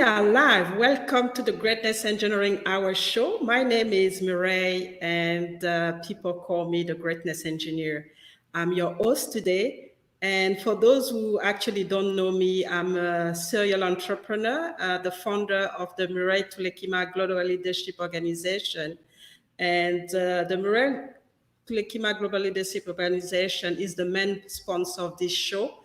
are live. Welcome to the Greatness Engineering Hour show. My name is Mireille, and people call me the Greatness Engineer. I'm your host today. And for those who actually don't know me, I'm a serial entrepreneur, the founder of the Mireille Tulekima Global Leadership Organization. And the Mireille Tulekima Global Leadership Organization is the main sponsor of this show.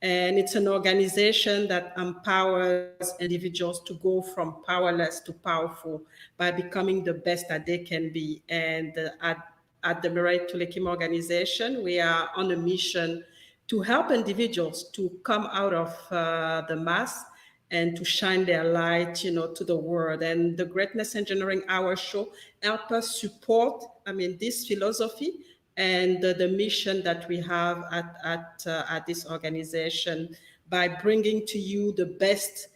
And it's an organization that empowers individuals to go from powerless to powerful by becoming the best that they can be. And at the Mireille Tulekima organization, we are on a mission to help individuals to come out of the mass and to shine their light, to the world. And the Greatness Engineering Hour show help us support, this philosophy and the mission that we have at this organization by bringing to you the best,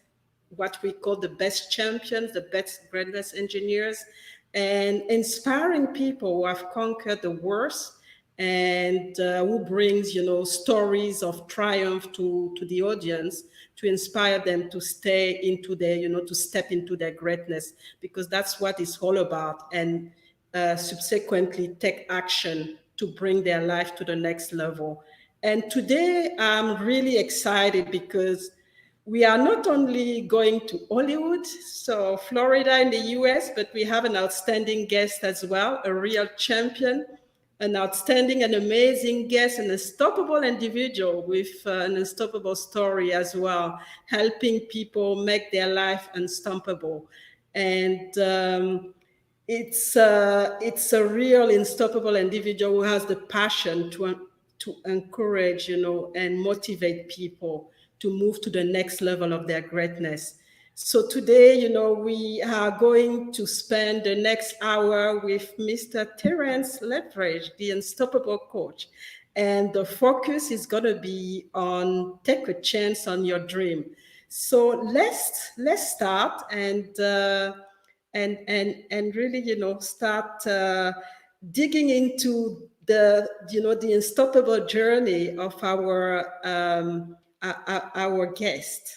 what we call the best champions, the best greatness engineers, and inspiring people who have conquered the worst and who brings, stories of triumph to the audience to inspire them to stay into their, to step into their greatness, because that's what it's all about. And subsequently take action to bring their life to the next level. And today I'm really excited because we are not only going to Hollywood, so Florida in the US, but we have an outstanding guest as well, a real champion, an outstanding and amazing guest, an unstoppable individual with an unstoppable story as well, helping people make their life unstoppable. And it's a real unstoppable individual who has the passion to encourage, and motivate people to move to the next level of their greatness. So today, we are going to spend the next hour with Mr. Terrance Leftridge, the Unstoppable Coach. And the focus is going to be on take a chance on your dream. So let's start and really, start digging into the unstoppable journey of our guest.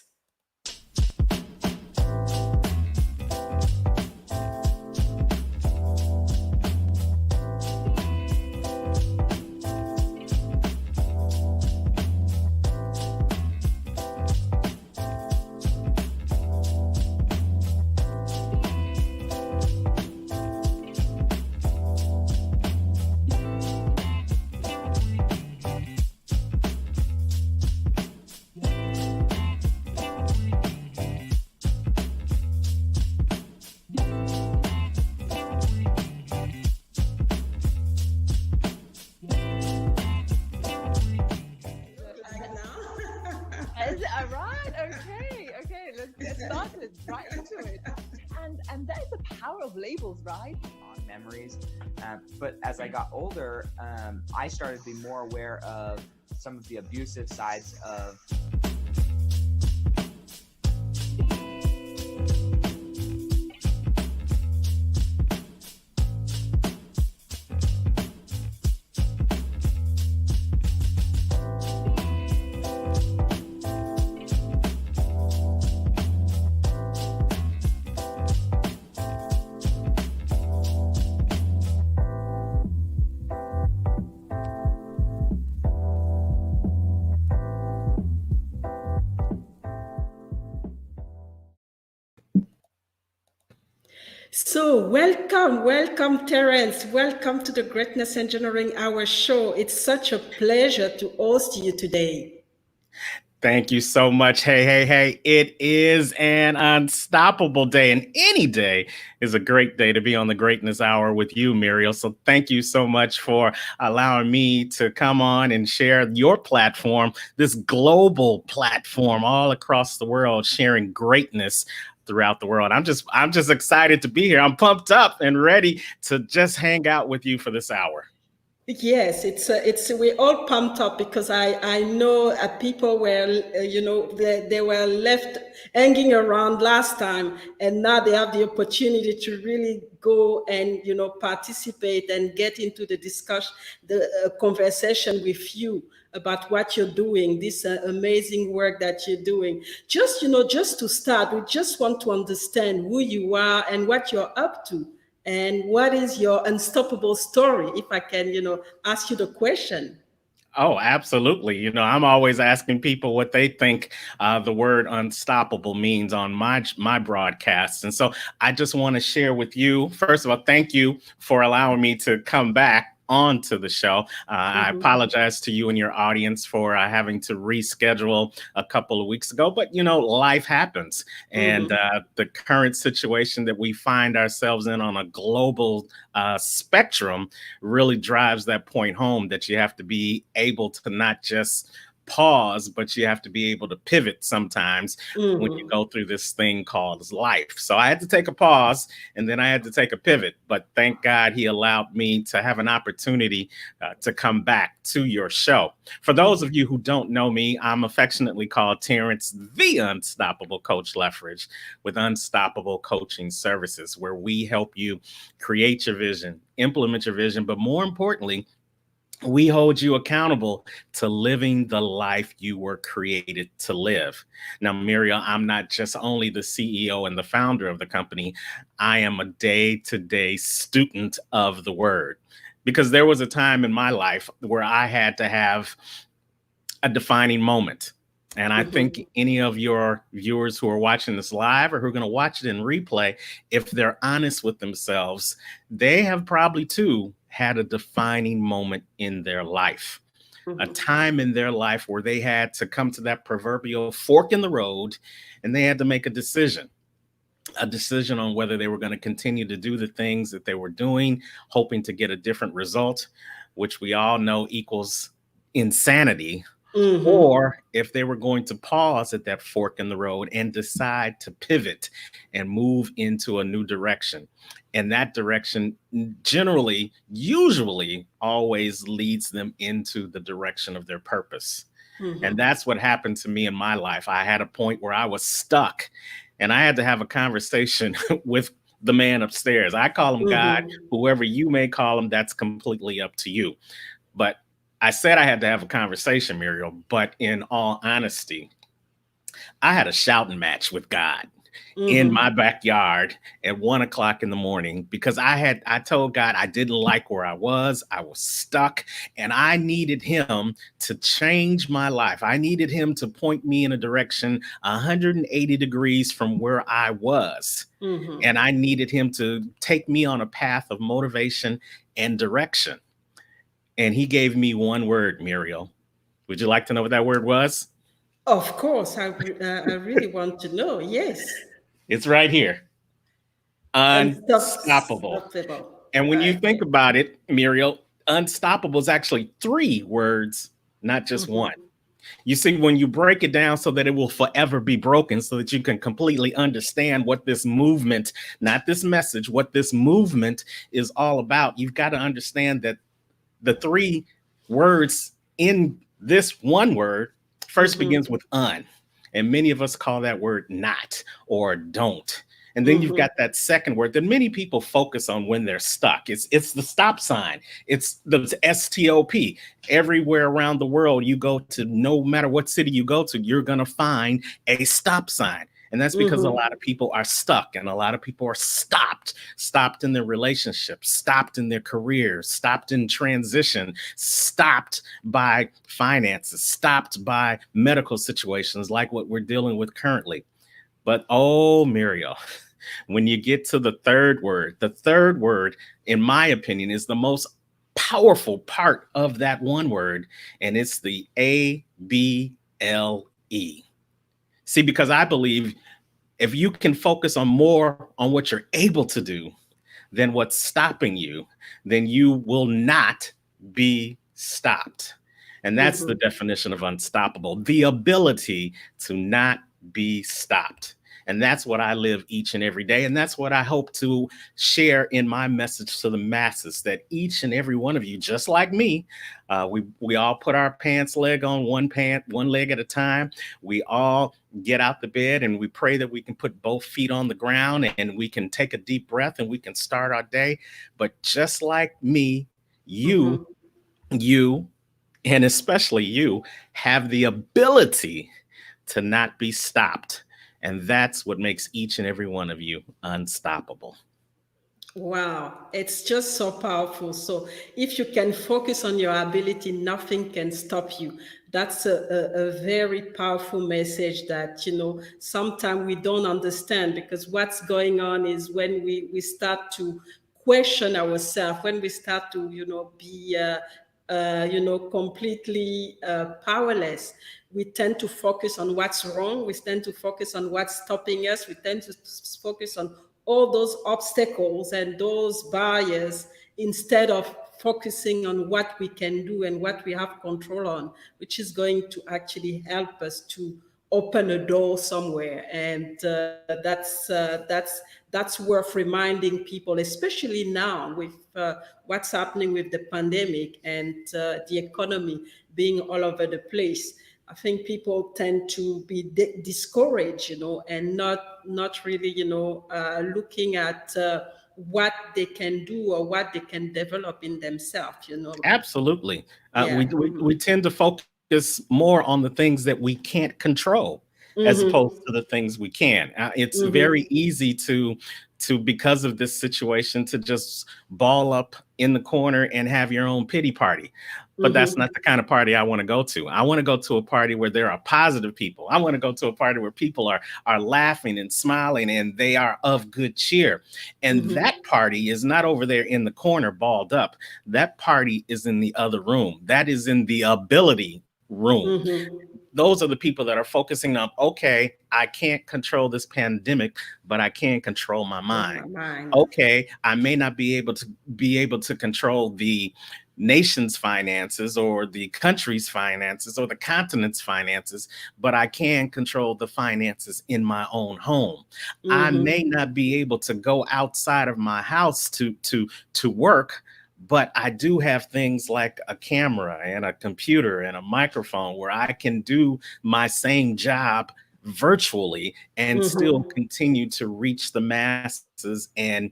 Labels, right? On memories. But as I got older, I started to be more aware of some of the abusive sides of So welcome, Terrance. Welcome to the Greatness Engineering Hour show. It's such a pleasure to host you today. Thank you so much. Hey. It is an unstoppable day, and any day is a great day to be on the Greatness Hour with you, Muriel. So thank you so much for allowing me to come on and share your platform, this global platform all across the world, sharing greatness throughout the world. I'm just excited to be here. I'm pumped up and ready to just hang out with you for this hour. Yes, we're all pumped up because I know people were they were left hanging around last time, and now they have the opportunity to really go and participate and get into the discussion, the conversation with you about what you're doing, this amazing work that you're doing. Just to start, we just want to understand who you are and what you're up to. And what is your unstoppable story? If I can, ask you the question. Oh, absolutely. I'm always asking people what they think the word unstoppable means on my broadcasts. And so I just want to share with you, first of all, thank you for allowing me to come back onto the show. I apologize to you and your audience for having to reschedule a couple of weeks ago, but life happens. And the current situation that we find ourselves in on a global spectrum really drives that point home, that you have to be able to not just pause, but you have to be able to pivot sometimes when you go through this thing called life. So I had to take a pause, and then I had to take a pivot, but thank God he allowed me to have an opportunity to come back to your show. For those of you who don't know me, I'm affectionately called Terrance, the Unstoppable Coach Leftridge, with Unstoppable Coaching Services, where we help you create your vision, implement your vision, but more importantly, we hold you accountable to living the life you were created to live. Now, Muriel, I'm not just only the CEO and the founder of the company. I am a day-to-day student of the word, because there was a time in my life where I had to have a defining moment. And I think any of your viewers who are watching this live or who are going to watch it in replay, if they're honest with themselves, they have probably too had a defining moment in their life, a time in their life where they had to come to that proverbial fork in the road, and they had to make a decision on whether they were going to continue to do the things that they were doing, hoping to get a different result, which we all know equals insanity, or if they were going to pause at that fork in the road and decide to pivot and move into a new direction. And that direction generally, usually, always leads them into the direction of their purpose. And that's what happened to me in my life. I had a point where I was stuck, and I had to have a conversation with the man upstairs. I call him God, whoever you may call him, that's completely up to you. But I said I had to have a conversation, Muriel, but in all honesty, I had a shouting match with God in my backyard at 1 o'clock in the morning, because I told God I didn't like where I was stuck, and I needed him to change my life. I needed him to point me in a direction 180 degrees from where I was. And I needed him to take me on a path of motivation and direction. And he gave me one word, Muriel. Would you like to know what that word was? Of course, I really want to know. Yes. It's right here. Unstoppable. Unstoppable. And when you think Okay. about it, Muriel, unstoppable is actually 3 words, not just one. You see, when you break it down so that it will forever be broken, so that you can completely understand what this movement, not this message, what this movement is all about, you've got to understand that the 3 words in this one word first begins with un. And many of us call that word not or don't. And then you've got that second word that many people focus on when they're stuck. It's the stop sign. It's the STOP. Everywhere around the world you go to, no matter what city you go to, you're going to find a stop sign. And that's because a lot of people are stuck, and a lot of people are stopped in their relationships, stopped in their careers, stopped in transition, stopped by finances, stopped by medical situations like what we're dealing with currently. But oh, Muriel, when you get to the third word, in my opinion, is the most powerful part of that one word, and it's the ABLE. See, because I believe if you can focus on more on what you're able to do than what's stopping you, then you will not be stopped. And that's the definition of unstoppable, the ability to not be stopped. And that's what I live each and every day. And that's what I hope to share in my message to the masses, that each and every one of you, just like me, we all put our pants leg on one leg at a time. We all get out the bed and we pray that we can put both feet on the ground and we can take a deep breath and we can start our day. But just like me, Mm-hmm. you, and especially you, have the ability to not be stopped. And that's what makes each and every one of you unstoppable. Wow, it's just so powerful. So, if you can focus on your ability, nothing can stop you. That's a very powerful message that, sometimes we don't understand, because what's going on is when we start to question ourselves, when we start to, be, completely powerless. We tend to focus on what's wrong. We tend to focus on what's stopping us. We tend to focus on all those obstacles and those barriers, instead of focusing on what we can do and what we have control on, which is going to actually help us to open a door somewhere. And that's worth reminding people, especially now with what's happening with the pandemic and the economy being all over the place. I think people tend to be discouraged, and not really, looking at what they can do or what they can develop in themselves. Absolutely. Yeah. We tend to focus more on the things that we can't control as opposed Mm-hmm. to the things we can. It's very Mm-hmm. easy to because of this situation, to just ball up in the corner and have your own pity party. But that's Mm-hmm. not the kind of party I want to go to. I want to go to a party where there are positive people. I want to go to a party where people are laughing and smiling and they are of good cheer. And Mm-hmm. that party is not over there in the corner balled up. That party is in the other room. That is in the ability room. Mm-hmm. Those are the people that are focusing on, okay, I can't control this pandemic, but I can control my Oh, my mind. mind. Okay, I may not be able to control the nation's finances or the country's finances or the continent's finances, but I can control the finances in my own home. I may Mm-hmm. not be able to go outside of my house to work, but I do have things like a camera and a computer and a microphone where I can do my same job virtually and still Mm-hmm. continue to reach the masses and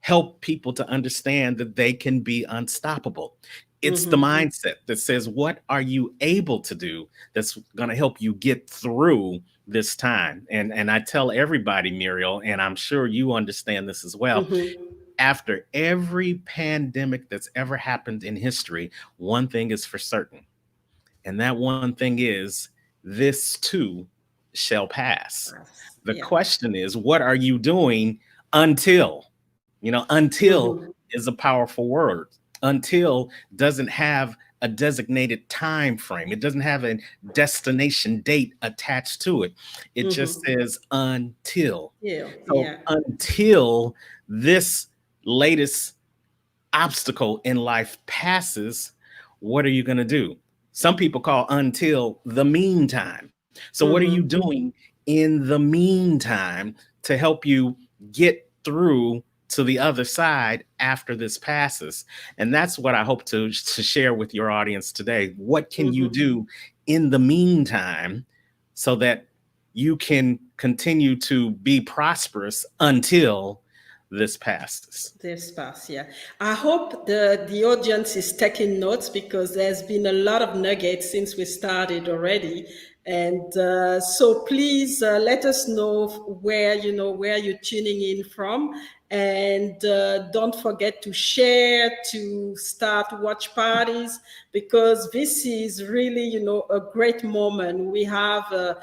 help people to understand that they can be unstoppable. It's the Mm-hmm. mindset that says, what are you able to do that's going to help you get through this time? And I tell everybody, Muriel, and I'm sure you understand this as well, Mm-hmm. after every pandemic that's ever happened in history, one thing is for certain. And that one thing is, this too shall pass. The Yeah. question is, what are you doing until? Until Mm-hmm. is a powerful word. Until doesn't have a designated time frame. It doesn't have a destination date attached to it. It just Mm-hmm. says until. Yeah. So Yeah. until this latest obstacle in life passes, what are you going to do? Some people call until the meantime. So, what are you Mm-hmm. doing in the meantime to help you get through to the other side after this passes? And that's what I hope to share with your audience today. What can you Mm-hmm. do in the meantime so that you can continue to be prosperous until this passes? This pass, yeah. I hope the audience is taking notes, because there's been a lot of nuggets since we started already, and so please let us know where you're tuning in from, and don't forget to share, to start watch parties, because this is really a great moment. We have a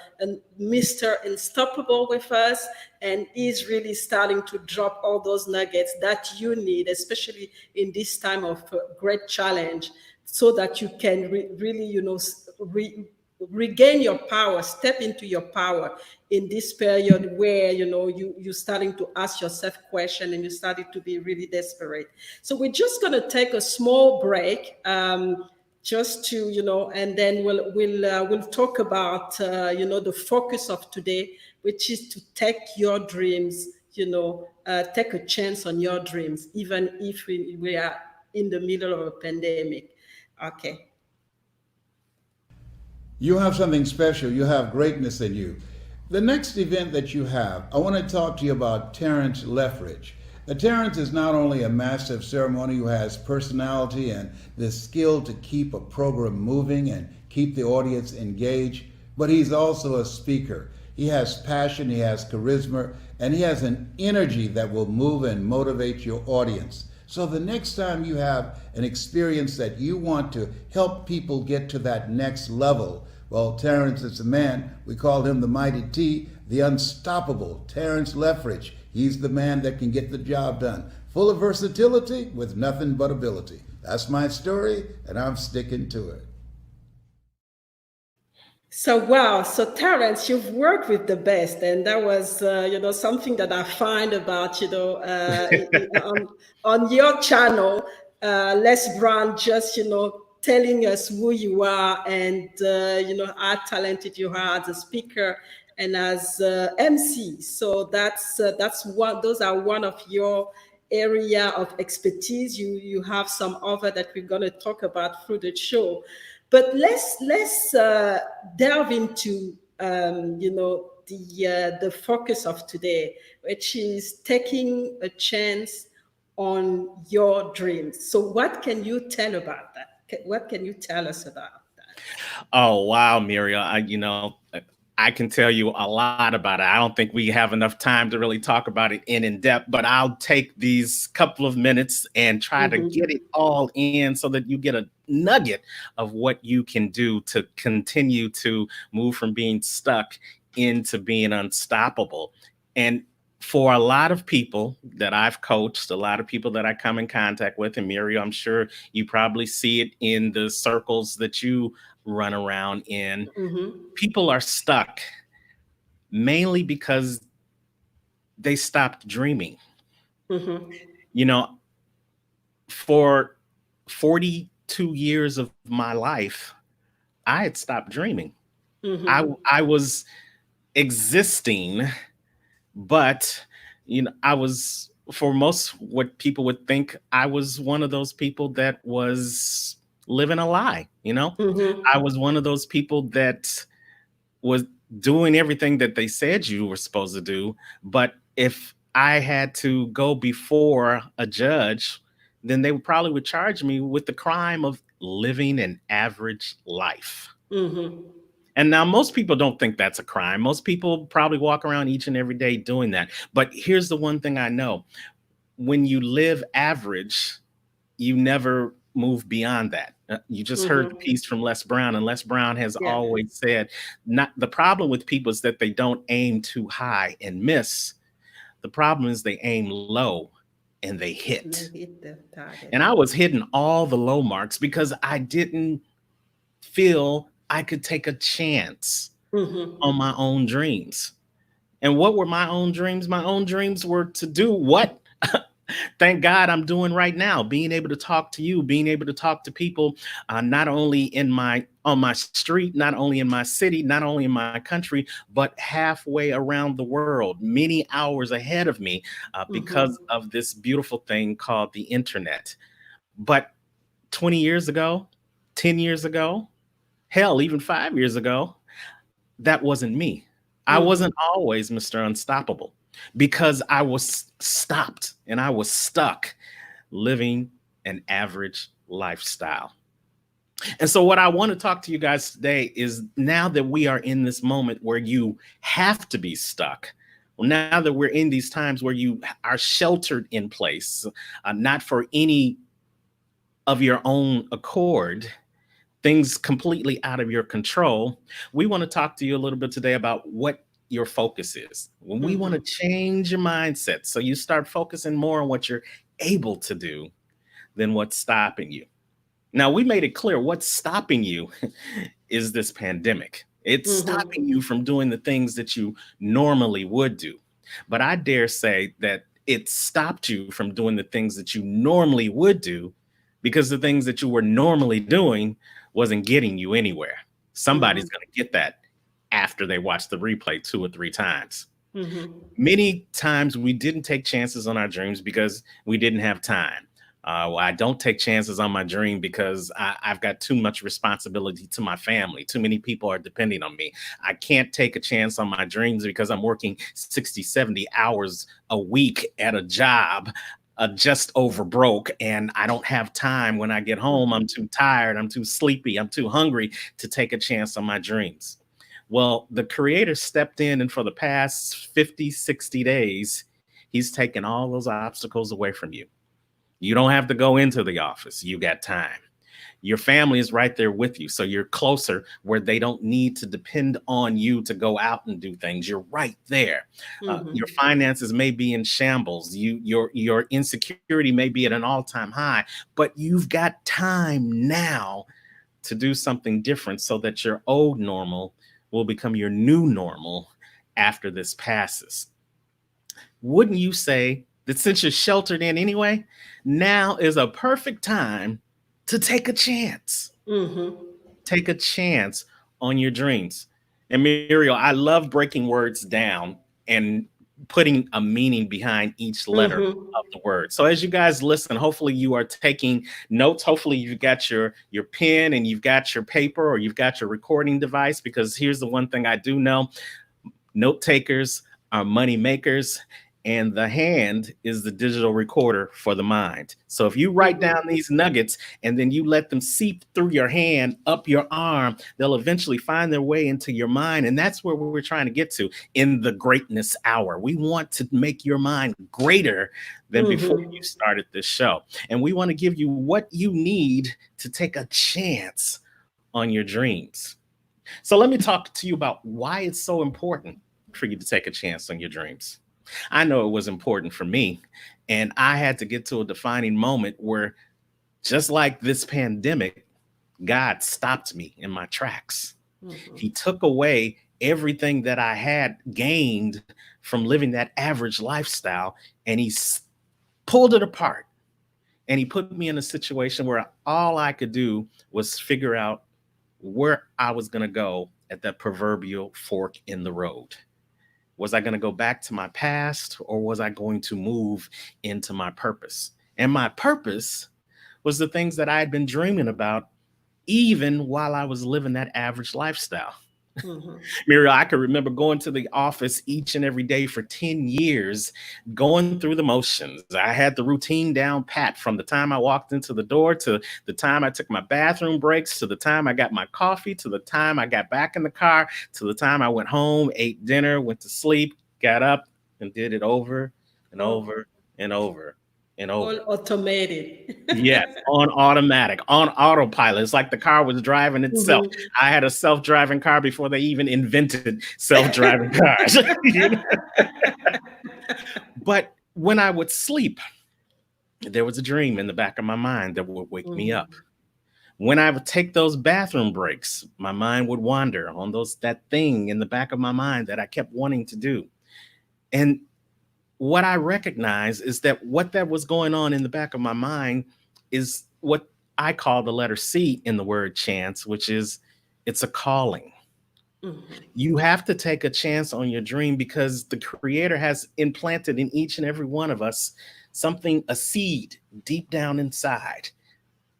Mr. Unstoppable with us, and he's really starting to drop all those nuggets that you need, especially in this time of great challenge, so that you can really, regain your power, step into your power in this period where you're starting to ask yourself questions and you started to be really desperate. So we're just going to take a small break, just to and then we'll talk about the focus of today, which is to take your dreams, take a chance on your dreams, even if we are in the middle of a pandemic. Okay. You have something special. You have greatness in you. The next event that you have, I want to talk to you about Terrance Leftridge. Terrance is not only a master of ceremony who has personality and the skill to keep a program moving and keep the audience engaged, but he's also a speaker. He has passion, he has charisma, and he has an energy that will move and motivate your audience. So the next time you have an experience that you want to help people get to that next level, well, Terrance is a man, we call him the Mighty T, the Unstoppable Terrance Leftridge. He's the man that can get the job done. Full of versatility with nothing but ability. That's my story, and I'm sticking to it. So wow, so Terrance, you've worked with the best, and that was something that I find about on your channel, Les Brown, just telling us who you are and how talented you are as a speaker and as MC. So that's one. Those are one of your area of expertise. You have some other that we're going to talk about through the show. But let's delve into the focus of today, which is taking a chance on your dreams. So what can you tell about that? What can you tell us about that? Oh wow, Muriel! I can tell you a lot about it. I don't think we have enough time to really talk about it in depth, but I'll take these couple of minutes and try to get it all in so that you get a nugget of what you can do to continue to move from being stuck into being unstoppable. And for a lot of people that I've coached, a lot of people that I come in contact with, and Muriel, I'm sure you probably see it in the circles that you run around in. People are stuck mainly because they stopped dreaming. For 42 years of my life, I had stopped dreaming. I was existing, but I was, for most what people would think, I was one of those people that was living a lie. I was one of those people that was doing everything that they said you were supposed to do. But if I had to go before a judge, then they probably would charge me with the crime of living an average life. And now most people don't think that's a crime. Most people probably walk around each and every day doing that. But here's the one thing I know. When you live average, you never move beyond that. You just heard the piece from Les Brown, and Les Brown has always said, not the problem with people is that they don't aim too high and miss. The problem is they aim low and they hit. And I was hitting all the low marks because I didn't feel I could take a chance on my own dreams. And what were my own dreams? My own dreams were to do what thank God I'm doing right now, being able to talk to you, being able to talk to people, not only on my street, not only in my city, not only in my country, but halfway around the world, many hours ahead of me, because of this beautiful thing called the internet. But 20 years ago, 10 years ago, hell, even 5 years ago, that wasn't me. I wasn't always Mr. Unstoppable, because I was stopped and I was stuck living an average lifestyle. And so what I want to talk to you guys today is, now that we are in this moment where you have to be stuck, well, now that we're in these times where you are sheltered in place, not for any of your own accord, things completely out of your control, we want to talk to you a little bit today about what your focus is. When we want to change your mindset, so you start focusing more on what you're able to do than what's stopping you. Now, we made it clear what's stopping you is this pandemic. It's stopping you from doing the things that you normally would do. But I dare say that it stopped you from doing the things that you normally would do, because the things that you were normally doing wasn't getting you anywhere. Somebody's going to get that after they watch the replay 2 or 3 times. Mm-hmm. Many times we didn't take chances on our dreams because we didn't have time. Well, I don't take chances on my dream because I've got too much responsibility to my family. Too many people are depending on me. I can't take a chance on my dreams because I'm working 60, 70 hours a week at a job, just over broke, and I don't have time. When I get home, I'm too tired, I'm too sleepy, I'm too hungry to take a chance on my dreams. Well, the creator stepped in, and for the past 50, 60 days, he's taken all those obstacles away from you. You don't have to go into the office. You got time. Your family is right there with you. So you're closer where they don't need to depend on you to go out and do things. You're right there. Your finances may be in shambles. Your insecurity may be at an all-time high, but you've got time now to do something different so that your old normal will become your new normal after this passes. Wouldn't you say that since you're sheltered in anyway, now is a perfect time to take a chance? Mm-hmm. Take a chance on your dreams. And Muriel, I love breaking words down and putting a meaning behind each letter of the word. So as you guys listen, hopefully you are taking notes. Hopefully you've got your pen and you've got your paper or you've got your recording device, because here's the one thing I do know. Note takers are money makers, and the hand is the digital recorder for the mind. So if you write down these nuggets and then you let them seep through your hand, up your arm, they'll eventually find their way into your mind. And that's where we're trying to get to in the greatness hour. We want to make your mind greater than before you started this show. And we want to give you what you need to take a chance on your dreams. So let me talk to you about why it's so important for you to take a chance on your dreams. I know it was important for me, and I had to get to a defining moment where, just like this pandemic, God stopped me in my tracks. He took away everything that I had gained from living that average lifestyle, and he pulled it apart. And he put me in a situation where all I could do was figure out where I was going to go at that proverbial fork in the road. Was I going to go back to my past, or was I going to move into my purpose? And my purpose was the things that I had been dreaming about even while I was living that average lifestyle. Muriel, I can remember going to the office each and every day for 10 years, going through the motions. I had the routine down pat from the time I walked into the door to the time I took my bathroom breaks, to the time I got my coffee, to the time I got back in the car, to the time I went home, ate dinner, went to sleep, got up and did it over and over and over and over. All automated. Yes, on automatic, on autopilot. It's like the car was driving itself. I had a self-driving car before they even invented self-driving cars. You know? But when I would sleep, there was a dream in the back of my mind that would wake me up. When I would take those bathroom breaks, my mind would wander on that thing in the back of my mind that I kept wanting to do. And what I recognize is that what that was going on in the back of my mind is what I call the letter C in the word chance, which is it's a calling. You have to take a chance on your dream because the creator has implanted in each and every one of us something, a seed deep down inside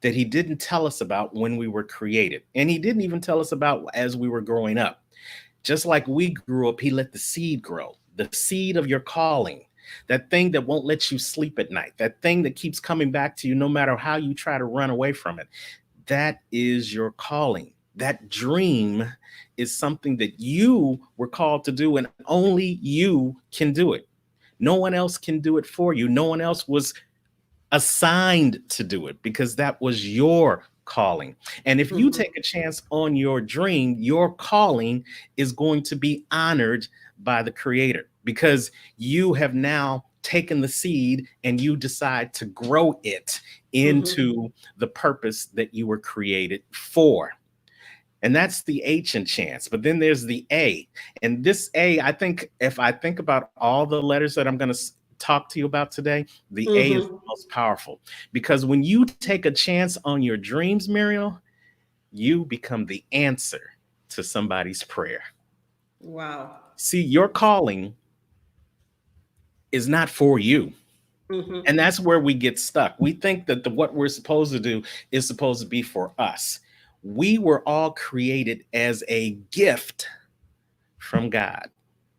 that he didn't tell us about when we were created. And he didn't even tell us about as we were growing up. Just like we grew up, he let the seed grow, the seed of your calling. That thing that won't let you sleep at night, that thing that keeps coming back to you no matter how you try to run away from it. That is your calling. That dream is something that you were called to do, and only you can do it. No one else can do it for you. No one else was assigned to do it because that was your calling. And if you take a chance on your dream, your calling is going to be honored by the creator, because you have now taken the seed and you decide to grow it into the purpose that you were created for. And that's the H in chance. But then there's the A. And this A, I think, if I think about all the letters that I'm going to talk to you about today, the A is the most powerful. Because when you take a chance on your dreams, Muriel, you become the answer to somebody's prayer. Wow. See, your calling is not for you. Mm-hmm. And that's where we get stuck. We think that what we're supposed to do is supposed to be for us. We were all created as a gift from God.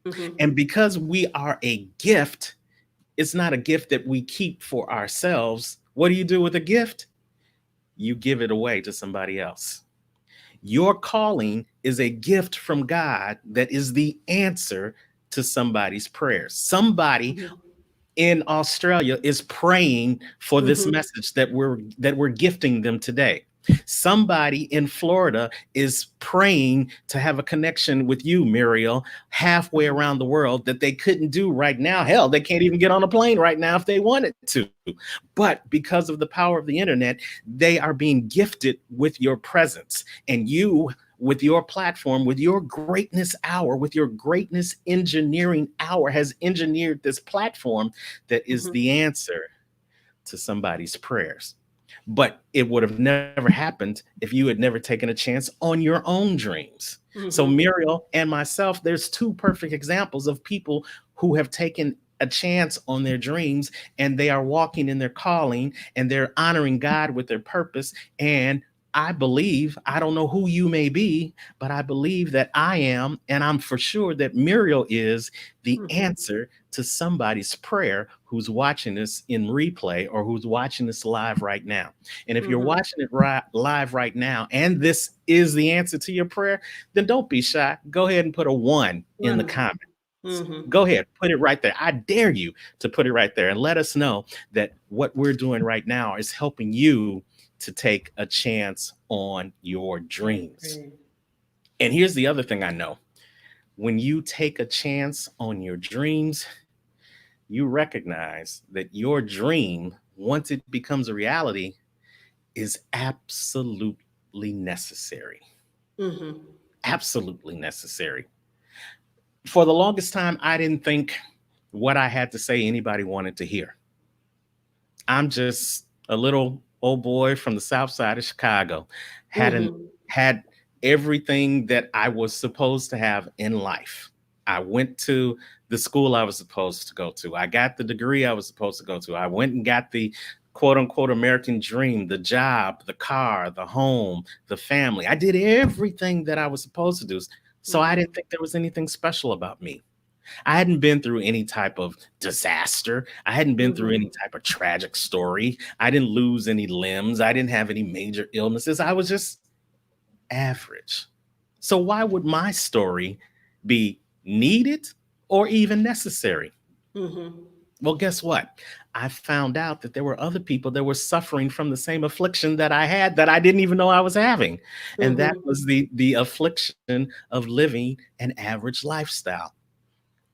Mm-hmm. And because we are a gift, it's not a gift that we keep for ourselves. What do you do with a gift? You give it away to somebody else. Your calling is a gift from God that is the answer to somebody's prayers. Somebody in Australia is praying for this Mm-hmm. message that we're gifting them today. Somebody in Florida is praying to have a connection with you, Muriel, halfway Mm-hmm. around the world that they couldn't do right now. Hell, they can't even get on a plane right now if they wanted to. But because of the power of the internet, they are being gifted with your presence. And you, with your platform, with your greatness hour, with your greatness engineering hour, has engineered this platform that is Mm-hmm. the answer to somebody's prayers. But it would have never happened if you had never taken a chance on your own dreams. So, Mm-hmm. Muriel and myself, there's two perfect examples of people who have taken a chance on their dreams and they are walking in their calling and they're honoring God with their purpose. And I believe, I don't know who you may be, but I believe that I am, and I'm for sure that Muriel is the Mm-hmm. answer to somebody's prayer who's watching this in replay or who's watching this live right now. And if you're Mm-hmm. watching it live right now, and this is the answer to your prayer, then don't be shy. Go ahead and put a one in the One. comments. Mm-hmm. Go ahead, put it right there. I dare you to put it right there and let us know that what we're doing right now is helping you to take a chance on your dreams. Okay. And here's the other thing I know: when you take a chance on your dreams, you recognize that your dream, once it becomes a reality, is absolutely necessary. Mm-hmm. Absolutely necessary. For the longest time, I didn't think what I had to say anybody wanted to hear. I'm just a little old boy from the south side of Chicago, hadn't Mm-hmm. had everything that I was supposed to have in life. I went to the school I was supposed to go to. I got the degree I was supposed to go to. I went and got the quote unquote American dream, the job, the car, the home, the family. I did everything that I was supposed to do. So I Mm-hmm. didn't think there was anything special about me. I hadn't been through any type of disaster. I hadn't been through any Mm-hmm. type of tragic story. I didn't lose any limbs. I didn't have any major illnesses. I was just average. So why would my story be needed or even necessary? Mm-hmm. Well, guess what? I found out that there were other people that were suffering from the same affliction that I had that I didn't even know I was having. And that Mm-hmm. was the affliction of living an average lifestyle.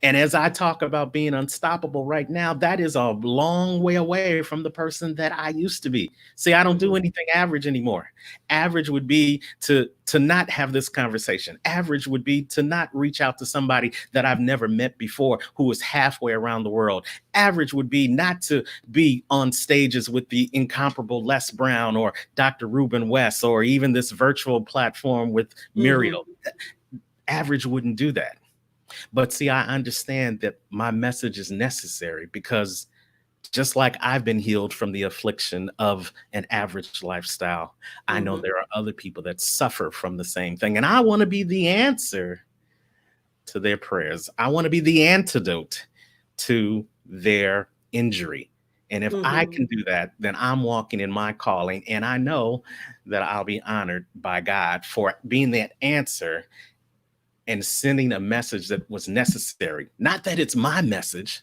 And as I talk about being unstoppable right now, that is a long way away from the person that I used to be. See, I don't do Mm-hmm. anything average anymore. Average would be to not have this conversation. Average would be to not reach out to somebody that I've never met before who is halfway around the world. Average would be not to be on stages with the incomparable Les Brown or Dr. Ruben West or even this virtual platform with Muriel. Mm-hmm. Average wouldn't do that. But see, I understand that my message is necessary because just like I've been healed from the affliction of an average lifestyle, I know Mm-hmm. there are other people that suffer from the same thing. And I want to be the answer to their prayers. I want to be the antidote to their injury. And if I Mm-hmm. can do that, then I'm walking in my calling. And I know that I'll be honored by God for being that answer and sending a message that was necessary. Not that it's my message,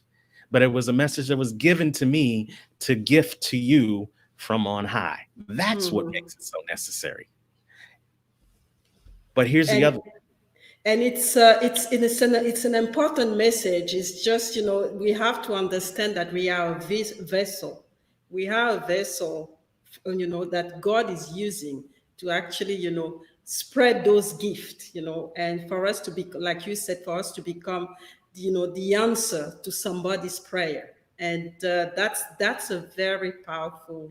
but it was a message that was given to me to gift to you from on high. That's what Mm-hmm. makes it so necessary. But here's the And other. it's an important message. It's just, we have to understand that we are a vessel. We are a vessel, that God is using to actually, spread those gifts, and for us to be, like you said, for us to become, the answer to somebody's prayer. And that's a very powerful,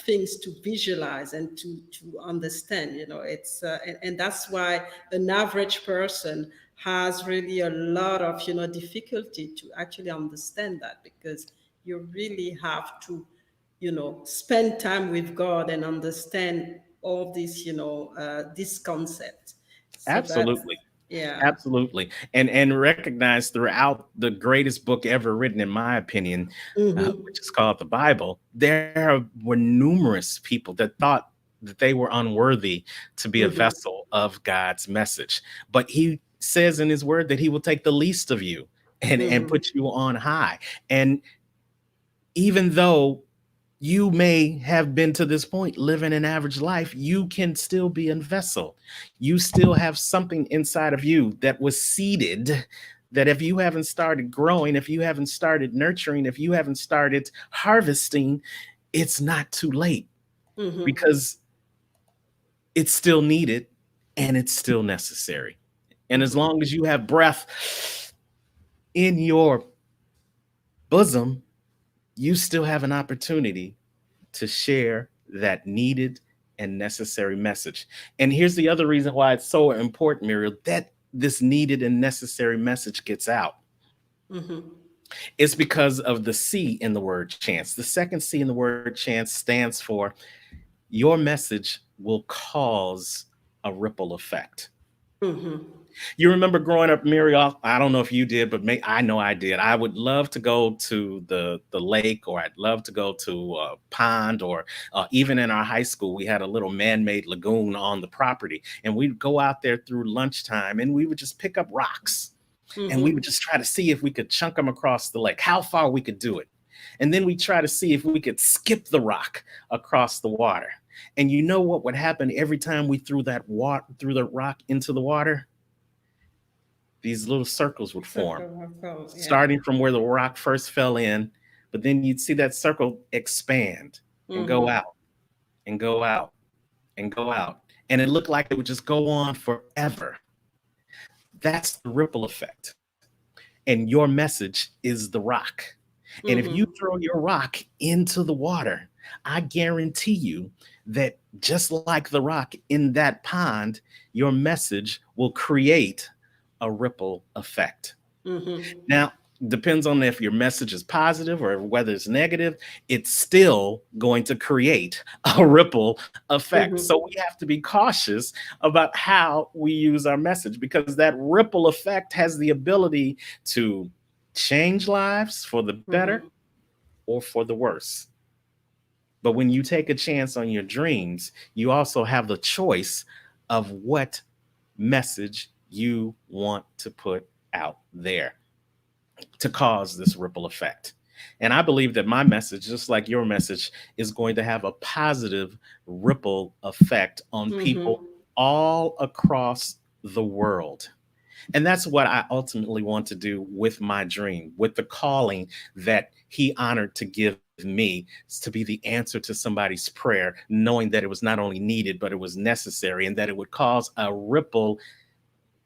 things to visualize and to understand. It's and that's why an average person has really a lot of difficulty to actually understand that, because you really have to spend time with God and understand all this this concept, so that Absolutely. yeah. Absolutely. And recognize throughout the greatest book ever written, in my opinion, Mm-hmm. which is called the Bible, there were numerous people that thought that they were unworthy to be a Mm-hmm. vessel of God's message. But he says in his word that he will take the least of you and Mm-hmm. put you on high. And even though you may have been to this point living an average life, you can still be a vessel. You still have something inside of you that was seeded, that if you haven't started growing, if you haven't started nurturing, if you haven't started harvesting, it's not too late, Mm-hmm. because it's still needed and it's still necessary. And as Mm-hmm. long as you have breath in your bosom, you still have an opportunity to share that needed and necessary message. And here's the other reason why it's so important, Muriel, that this needed and necessary message gets out. Mm-hmm. It's because of the C in the word chance. The second C in the word chance stands for your message will cause a ripple effect. Mm-hmm. You remember growing up, Muriel? I don't know if you did, but I know I did. I would love to go to the lake, or I'd love to go to a pond, or even in our high school, we had a little man-made lagoon on the property, and we'd go out there through lunchtime, and we would just pick up rocks, and we would Mm-hmm. just try to see if we could chunk them across the lake, how far we could do it, and then we try to see if we could skip the rock across the water. And you know what would happen every time we threw the rock into the water? These little circles would form, Circle, yeah. starting from where the rock first fell in. But then you'd see that circle expand and go Mm-hmm. out and go out and go out. And it looked like it would just go on forever. That's the ripple effect. And your message is the rock. And if you Mm-hmm. throw your rock into the water, I guarantee you that just like the rock in that pond, your message will create a ripple effect. Mm-hmm. Now, depends on if your message is positive or whether it's negative, it's still going to create a ripple effect. Mm-hmm. So we have to be cautious about how we use our message, because that ripple effect has the ability to change lives for the better Mm-hmm. or for the worse. But when you take a chance on your dreams, you also have the choice of what message you want to put out there to cause this ripple effect. And I believe that my message, just like your message, is going to have a positive ripple effect on people Mm-hmm. all across the world. And that's what I ultimately want to do with my dream, with the calling that he honored to give me, is to be the answer to somebody's prayer, knowing that it was not only needed, but it was necessary, and that it would cause a ripple,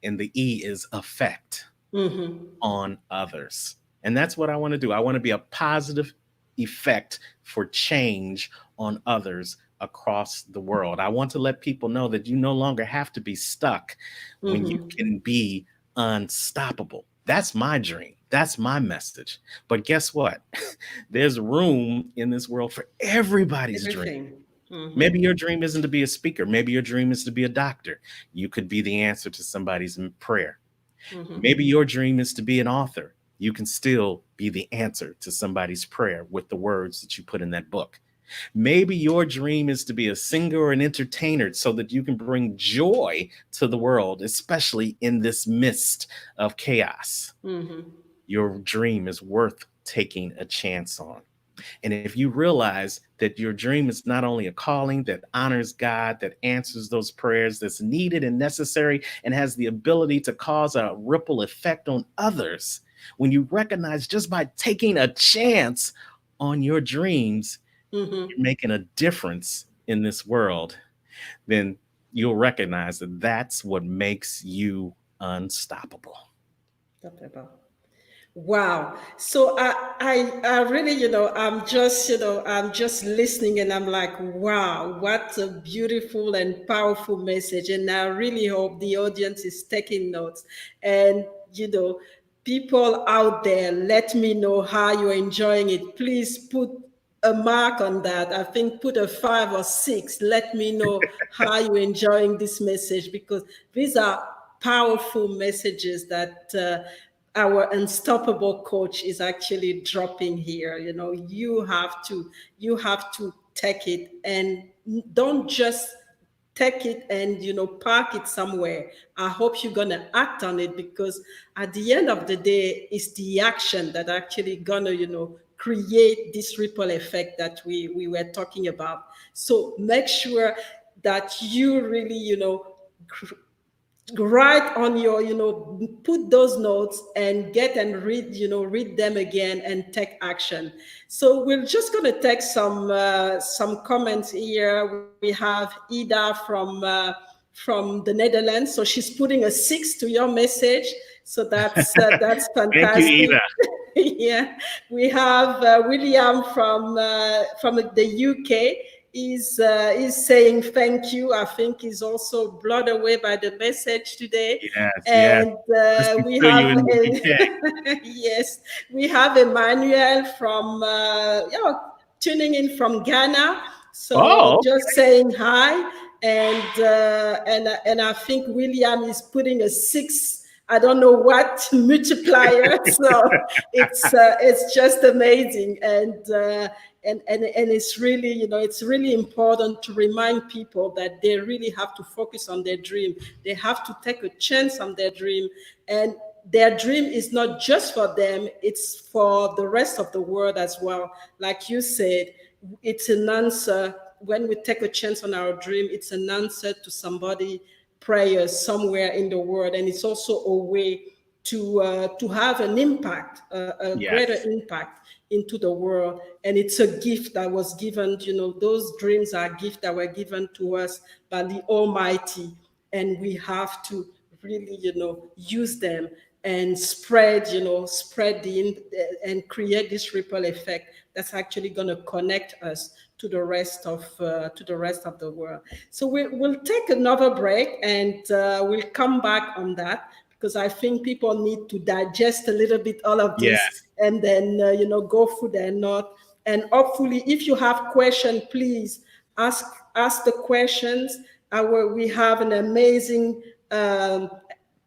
and the E is effect, Mm-hmm. on others. And that's what I want to do. I want to be a positive effect for change on others across the world. I want to let people know that you no longer have to be stuck when you Mm-hmm. can be unstoppable. That's my dream. That's my message. But guess what? There's room in this world for everybody's dream. Everything. Maybe Mm-hmm. your dream isn't to be a speaker. Maybe your dream is to be a doctor. You could be the answer to somebody's prayer. Mm-hmm. Maybe your dream is to be an author. You can still be the answer to somebody's prayer with the words that you put in that book. Maybe your dream is to be a singer or an entertainer so that you can bring joy to the world, especially in this mist of chaos. Mm-hmm. Your dream is worth taking a chance on. And if you realize that your dream is not only a calling that honors God, that answers those prayers, that's needed and necessary, and has the ability to cause a ripple effect on others, when you recognize just by taking a chance on your dreams, Mm-hmm. you're making a difference in this world, then you'll recognize that that's what makes you unstoppable. Talk about. Wow. So I really, I'm just listening and I'm like, wow, what a beautiful and powerful message. And I really hope the audience is taking notes. And, people out there, let me know how you're enjoying it. Please put a mark on that. I think put a 5 or 6. Let me know how you're enjoying this message, because these are powerful messages that our unstoppable coach is actually dropping here. You have to take it, and don't just take it and park it somewhere. I hope you're gonna act on it, because at the end of the day, it's the action that actually gonna create this ripple effect that we were talking about. So make sure that you really write on your put those notes and get and read them again and take action. So we're just going to take some comments here. We have Ida from the Netherlands, so she's putting a 6 to your message, so that's Thank you, fantastic. Ida. Yeah, we have William from the UK. Is saying thank you. I think he's also blown away by the message today. Yes, yes. And we Feel you have in the UK. yes, we have Emmanuel from tuning in from Ghana. So Oh, just saying hi, and I think William is putting a 6. I don't know what multiplier. So it's just amazing, and it's really it's really important to remind people that they really have to focus on their dream. They have to take a chance on their dream, and their dream is not just for them, it's for the rest of the world as well. Like you said, it's an answer. When we take a chance on our dream, it's an answer to somebody prayers somewhere in the world, and it's also a way to have an impact, a yes. greater impact into the world. And it's a gift that was given. Those dreams are gifts that were given to us by the Almighty, and we have to really use them and spread and create this ripple effect that's actually going to connect us to the rest of the world. So we'll take another break, and we'll come back on that, because I think people need to digest a little bit all of this, Yes. and then go through their note. And hopefully, if you have questions, please ask the questions. We have an amazing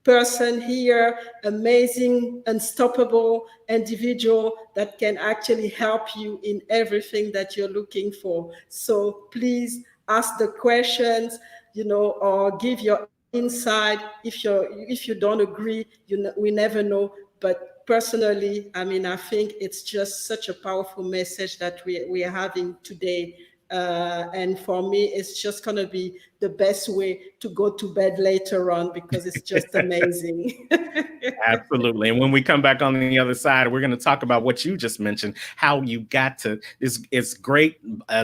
person here, amazing, unstoppable individual that can actually help you in everything that you're looking for. So please ask the questions, or give your insight. If you don't agree, we never know. But personally, I think it's just such a powerful message that we are having today. And for me, it's just going to be the best way to go to bed later on, because it's just amazing. Absolutely. And when we come back on the other side, we're going to talk about what you just mentioned, how you got to, it's great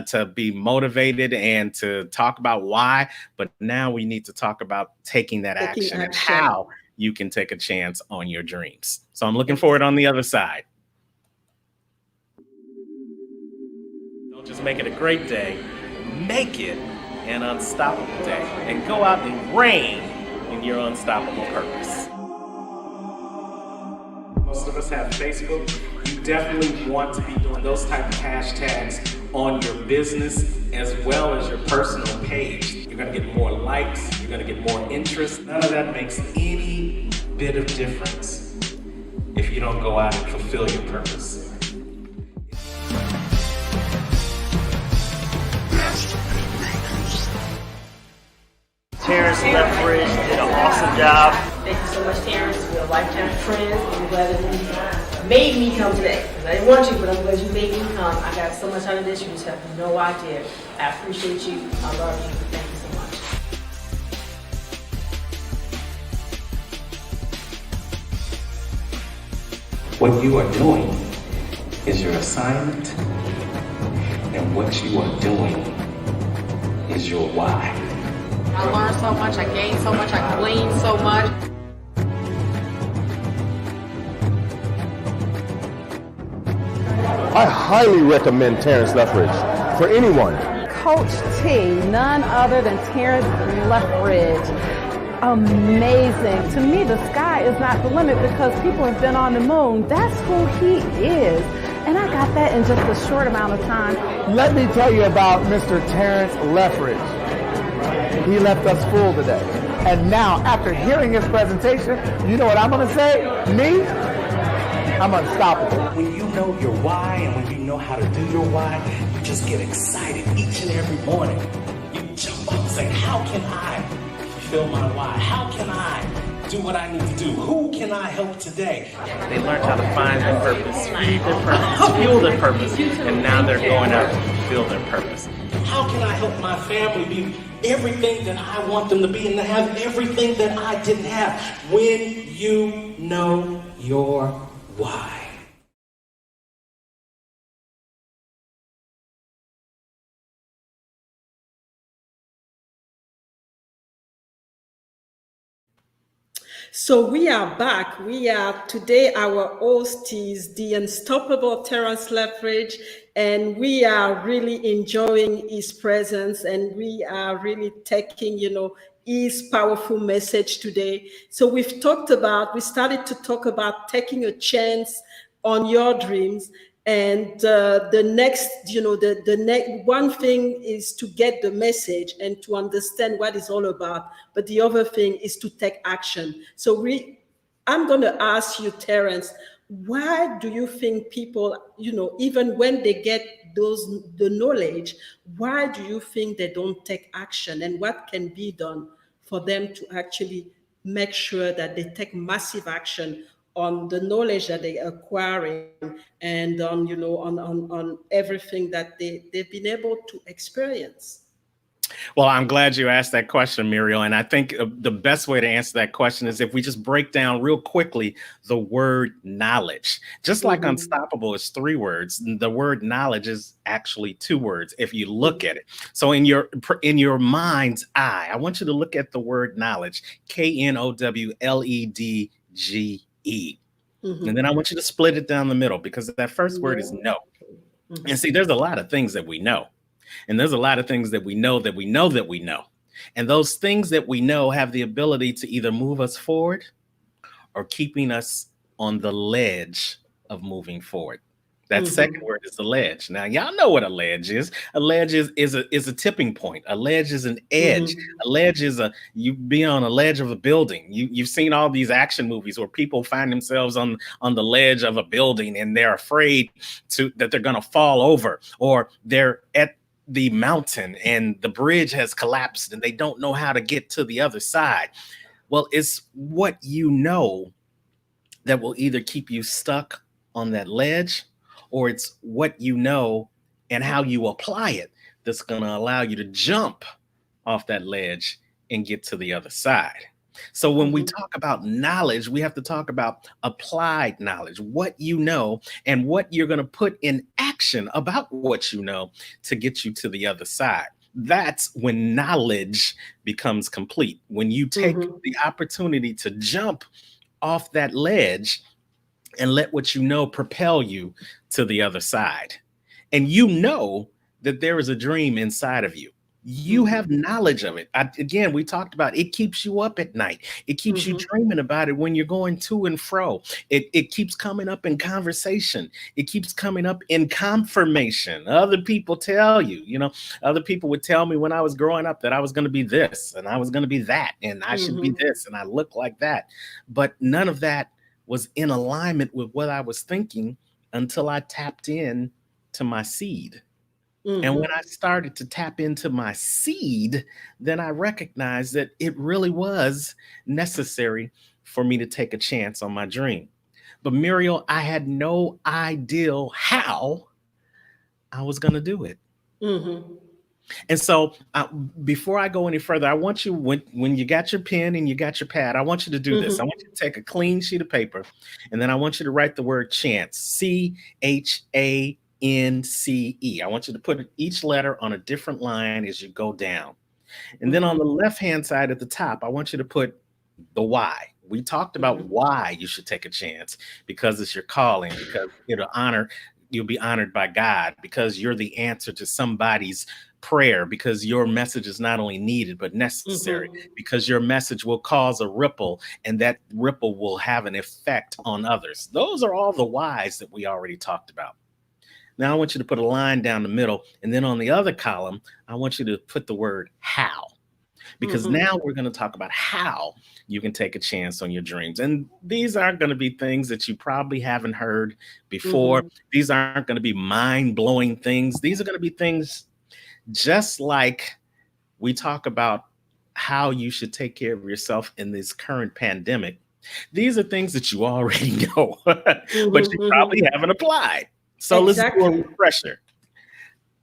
to be motivated and to talk about why, but now we need to talk about taking that action and how you can take a chance on your dreams. So I'm looking forward on the other side. Just make it a great day, make it an unstoppable day, and go out and reign in your unstoppable purpose. Most of us have Facebook. You definitely want to be doing those type of hashtags on your business as well as your personal page. You're going to get more likes, you're going to get more interest. None of that makes any bit of difference if you don't go out and fulfill your purpose. Terrance Leftridge did an awesome job. Thank you so much, Terrance. We're lifetime friends. I'm glad that you made me come today. I didn't want you, but I'm glad you made me come. I got so much out of this, you just have no idea. I appreciate you. I love you. Thank you so much. What you are doing is your assignment, and what you are doing is your why. I learned so much, I gained so much, I gleaned so much. I highly recommend Terrance Leftridge for anyone. Coach T, none other than Terrance Leftridge. Amazing. To me, the sky is not the limit because people have been on the moon. That's who he is. And I got that in just a short amount of time. Let me tell you about Mr. Terrance Leftridge. He left us full today. And now, after hearing his presentation, you know what I'm going to say? Me? I'm unstoppable. When you know your why and when you know how to do your why, you just get excited each and every morning. You jump up and say, how can I fulfill my why? How can I do what I need to do? Who can I help today? They learned how to find their purpose, feed their purpose, fuel their purpose, and now they're going out to fulfill their purpose. How can I help my family be everything that I want them to be and to have everything that I didn't have? When you know your why. So we are back. We are today, our host is the Unstoppable Terrance Leftridge, and we are really enjoying his presence, and we are really taking, his powerful message today. So we started to talk about taking a chance on your dreams. And the next one thing is to get the message and to understand what it's all about. But the other thing is to take action. So I'm going to ask you, Terrance, why do you think people, even when they get the knowledge, why do you think they don't take action? And what can be done for them to actually make sure that they take massive action on the knowledge that they're acquiring and on everything that they've been able to experience? Well, I'm glad you asked that question, Muriel. And I think the best way to answer that question is if we just break down real quickly the word knowledge. Just like unstoppable is 3 words, the word knowledge is actually 2 words if you look at it. So in your mind's eye, I want you to look at the word knowledge, KNOWLEDGE. And then I want you to split it down the middle because that first word is know. And see, there's a lot of things that we know. And there's a lot of things that we know that we know that we know. And those things that we know have the ability to either move us forward or keeping us on the ledge of moving forward. That second word is the ledge. Now, y'all know what a ledge is. A ledge is a tipping point. A ledge is an edge. A ledge is you be on a ledge of a building. You've seen all these action movies where people find themselves on the ledge of a building and they're afraid that they're going to fall over, or they're at the mountain and the bridge has collapsed and they don't know how to get to the other side. Well, it's what you know that will either keep you stuck on that ledge, or it's what you know and how you apply it that's going to allow you to jump off that ledge and get to the other side. So when we talk about knowledge, we have to talk about applied knowledge, what you know and what you're going to put in action about what you know to get you to the other side. That's when knowledge becomes complete. When you take the opportunity to jump off that ledge and let what you know propel you to the other side. And you know that there is a dream inside of you. You have knowledge of it. Again, we talked about it keeps you up at night. It keeps you dreaming about it when you're going to and fro. It keeps coming up in conversation. It keeps coming up in confirmation. Other people tell you, other people would tell me when I was growing up that I was going to be this and I was going to be that and I should be this and I look like that. But none of that was in alignment with what I was thinking until I tapped in to my seed. And when I started to tap into my seed, then I recognized that it really was necessary for me to take a chance on my dream. But Muriel, I had no idea how I was going to do it. And so before I go any further, I want you, when you got your pen and you got your pad, I want you to do this. I want you to take a clean sheet of paper, and then I want you to write the word chance, CHANCE. I want you to put each letter on a different line as you go down. And then on the left-hand side at the top, I want you to put the why. We talked about why you should take a chance, because it's your calling, because it'll honor you'll be honored by God, because you're the answer to somebody's prayer, because your message is not only needed but necessary, because your message will cause a ripple, and that ripple will have an effect on others. Those are all the whys that we already talked about. Now I want you to put a line down the middle, and then on the other column, I want you to put the word how, because now we're going to talk about how you can take a chance on your dreams. And these aren't going to be things that you probably haven't heard before. These aren't going to be mind-blowing things. These are going to be things just like we talk about how you should take care of yourself in this current pandemic. These are things that you already know, but you probably haven't applied. So let's do a refresher.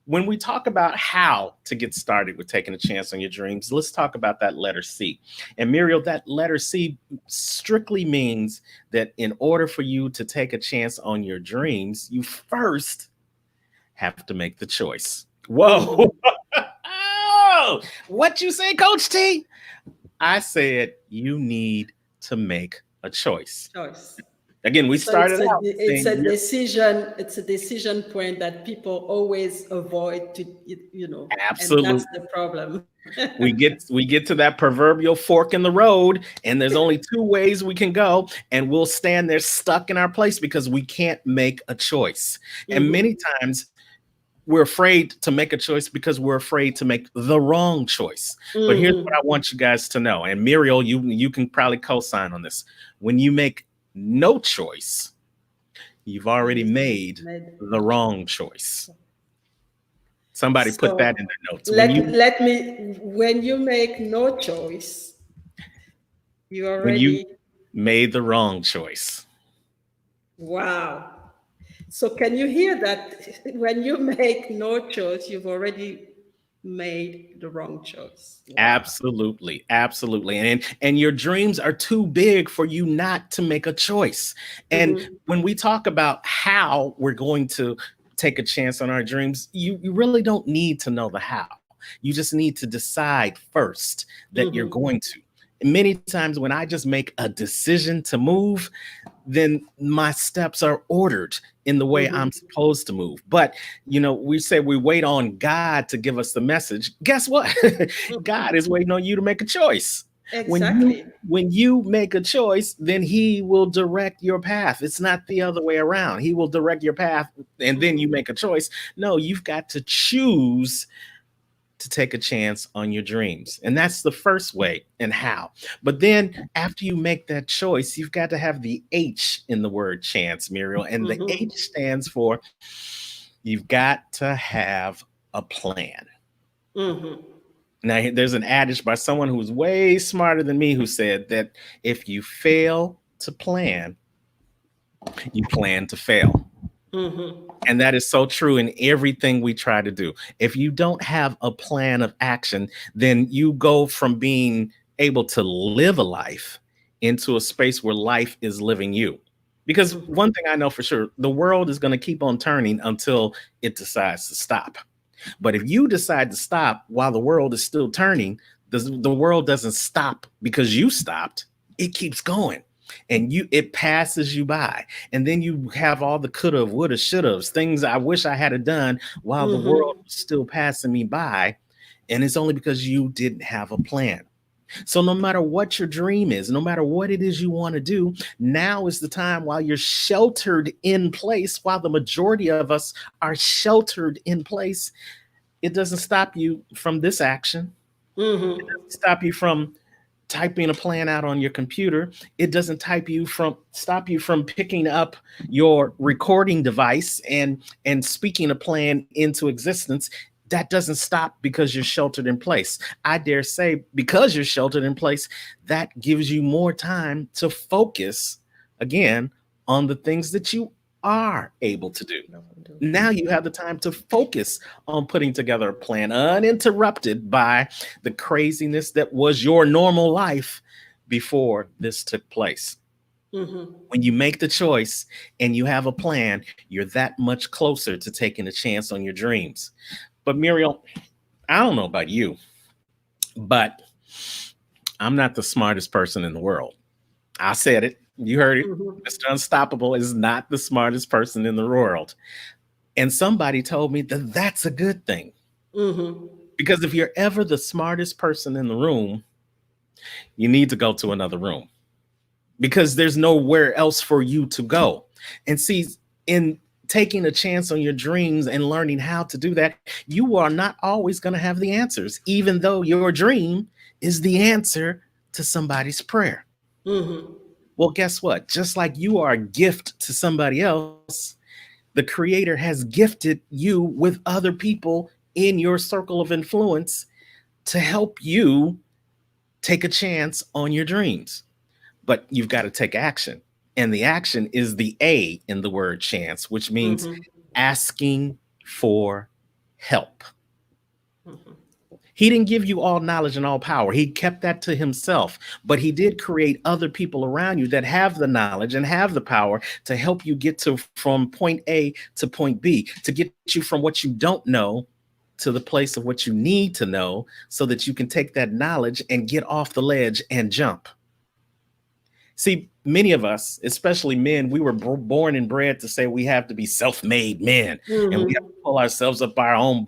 When we talk about how to get started with taking a chance on your dreams, let's talk about that letter C. And Muriel, that letter C strictly means that in order for you to take a chance on your dreams, you first have to make the choice. Whoa. Oh, what you say, Coach T? I said you need to make a choice. Again, we started out. It's a decision. It's a decision point that people always avoid to, Absolutely. And that's the problem. we get to that proverbial fork in the road, and there's only two ways we can go, and we'll stand there stuck in our place because we can't make a choice. And many times we're afraid to make a choice because we're afraid to make the wrong choice. But here's what I want you guys to know. And Muriel, you can probably co-sign on this. When you make no choice, you've already made the wrong choice. Somebody put that in their notes. When you make no choice, when you made the wrong choice. Wow. So can you hear that? When you make no choice, you've already made the wrong choice. Wow. Absolutely. And your dreams are too big for you not to make a choice. And when we talk about how we're going to take a chance on our dreams, you really don't need to know the how. You just need to decide first that you're going to. Many times when I just make a decision to move, then my steps are ordered in the way I'm supposed to move. But, we say we wait on God to give us the message. Guess what? God is waiting on you to make a choice. Exactly. When you make a choice, then he will direct your path. It's not the other way around. He will direct your path and then you make a choice. No, you've got to choose to take a chance on your dreams. And that's the first way and how. But then after you make that choice, you've got to have the H in the word chance, Muriel. And the H stands for you've got to have a plan. Now, there's an adage by someone who's way smarter than me who said that if you fail to plan, you plan to fail. And that is so true in everything we try to do. If you don't have a plan of action, then you go from being able to live a life into a space where life is living you. Because one thing I know for sure, the world is going to keep on turning until it decides to stop. But if you decide to stop while the world is still turning, the world doesn't stop because you stopped. It keeps going. And it passes you by. And then you have all the coulda, woulda, shouldas, things I wish I had done while the world was still passing me by. And it's only because you didn't have a plan. So no matter what your dream is, no matter what it is you want to do, now is the time while you're sheltered in place, while the majority of us are sheltered in place. It doesn't stop you from this action. It doesn't stop you from typing a plan out on your computer. It doesn't stop you from picking up your recording device and speaking a plan into existence. That doesn't stop because you're sheltered in place. I dare say because you're sheltered in place, that gives you more time to focus again on the things that you are able to do. Now you have the time to focus on putting together a plan uninterrupted by the craziness that was your normal life before this took place. When you make the choice and you have a plan, you're that much closer to taking a chance on your dreams. But Muriel, I don't know about you, but I'm not the smartest person in the world. I said it. You heard it. Mm-hmm. Mr. Unstoppable is not the smartest person in the world. And somebody told me that that's a good thing. Mm-hmm. Because if you're ever the smartest person in the room, you need to go to another room because there's nowhere else for you to go. And see, in taking a chance on your dreams and learning how to do that, you are not always going to have the answers, even though your dream is the answer to somebody's prayer. Mm-hmm. Well, guess what? Just like you are a gift to somebody else, the creator has gifted you with other people in your circle of influence to help you take a chance on your dreams. But you've got to take action. And the action is the A in the word chance, which means Mm-hmm. asking for help. Mm-hmm. He didn't give you all knowledge and all power. He kept that to himself, but he did create other people around you that have the knowledge and have the power to help you get to from point A to point B, to get you from what you don't know to the place of what you need to know so that you can take that knowledge and get off the ledge and jump. See, many of us, especially men, we were born and bred to say we have to be self-made men and we have to pull ourselves up by our own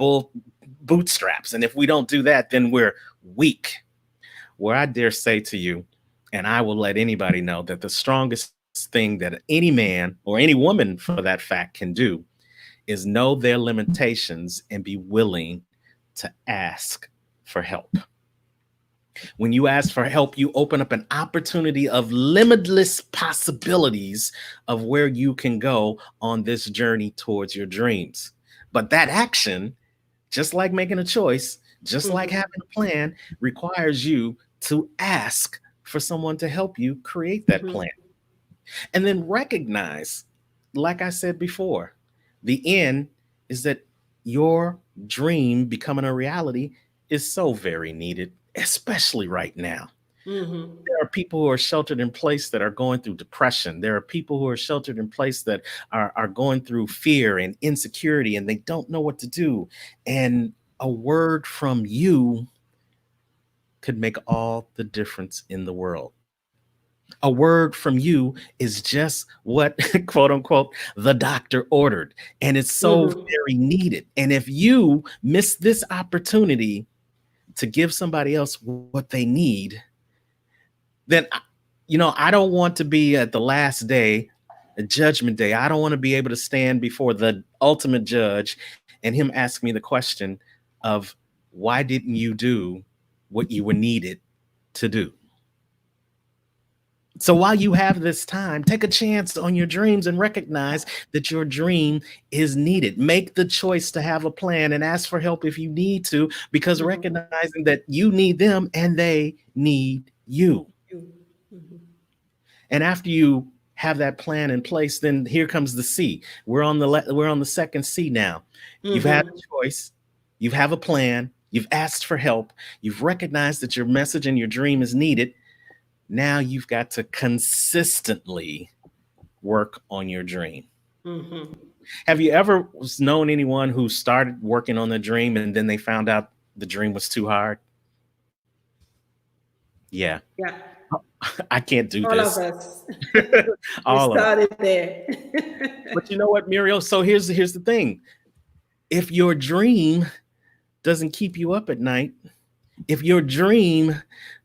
bootstraps. And if we don't do that, then we're weak. Where I dare say to you, and I will let anybody know that the strongest thing that any man or any woman for that fact can do is know their limitations and be willing to ask for help. When you ask for help, you open up an opportunity of limitless possibilities of where you can go on this journey towards your dreams. But that action, just like making a choice, just like having a plan, requires you to ask for someone to help you create that plan. And then recognize, like I said before, the end is that your dream becoming a reality is so very needed, especially right now. Mm-hmm. There are people who are sheltered in place that are going through depression. There are people who are sheltered in place that are going through fear and insecurity, and they don't know what to do. And a word from you could make all the difference in the world. A word from you is just what, quote unquote, the doctor ordered. And it's so very needed. And if you miss this opportunity to give somebody else what they need, then, I don't want to be at the last day, the judgment day. I don't want to be able to stand before the ultimate judge and him ask me the question of, why didn't you do what you were needed to do? So while you have this time, take a chance on your dreams and recognize that your dream is needed. Make the choice to have a plan and ask for help if you need to, because recognizing that you need them and they need you. And after you have that plan in place, then here comes the C. We're on the second C now. You've had a choice. You have a plan. You've asked for help. You've recognized that your message and your dream is needed. Now you've got to consistently work on your dream. Have you ever known anyone who started working on the dream and then they found out the dream was too hard? Yeah. Yeah. I can't do All this. of us. All we of started there. But you know what, Muriel? So here's the thing. If your dream doesn't keep you up at night, if your dream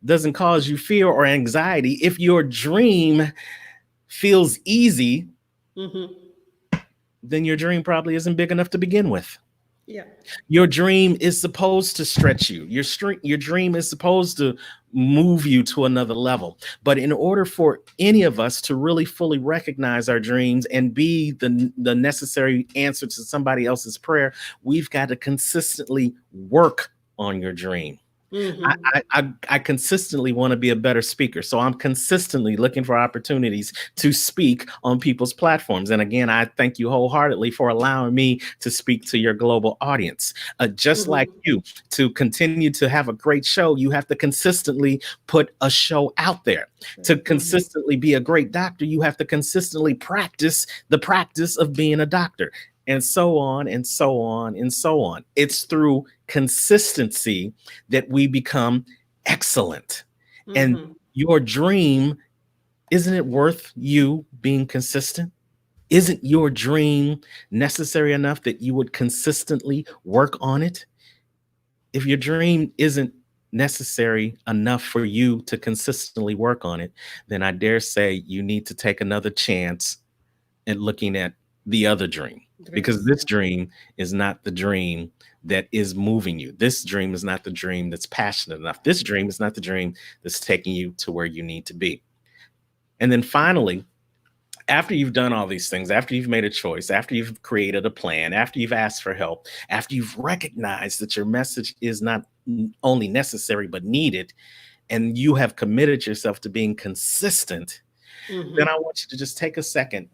doesn't cause you fear or anxiety, if your dream feels easy, then your dream probably isn't big enough to begin with. Yeah. Your dream is supposed to stretch you. Your dream is supposed to move you to another level. But in order for any of us to really fully recognize our dreams and be the necessary answer to somebody else's prayer, we've got to consistently work on your dream. I consistently want to be a better speaker. So I'm consistently looking for opportunities to speak on people's platforms. And again, I thank you wholeheartedly for allowing me to speak to your global audience. Just like you, to continue to have a great show, you have to consistently put a show out there. To consistently be a great doctor, you have to consistently practice the practice of being a doctor. And so on and so on and so on. It's through consistency that we become excellent. And your dream Isn't it worth you being consistent? Isn't your dream necessary enough that you would consistently work on it? If your dream isn't necessary enough for you to consistently work on it, then I dare say you need to take another chance at looking at the other dream, because Dreams. this dream is not the dream that is moving you. This dream is not the dream that's passionate enough. This dream is not the dream that's taking you to where you need to be. And then finally, after you've done all these things, after you've made a choice, after you've created a plan, after you've asked for help, after you've recognized that your message is not only necessary but needed, and you have committed yourself to being consistent, then I want you to just take a second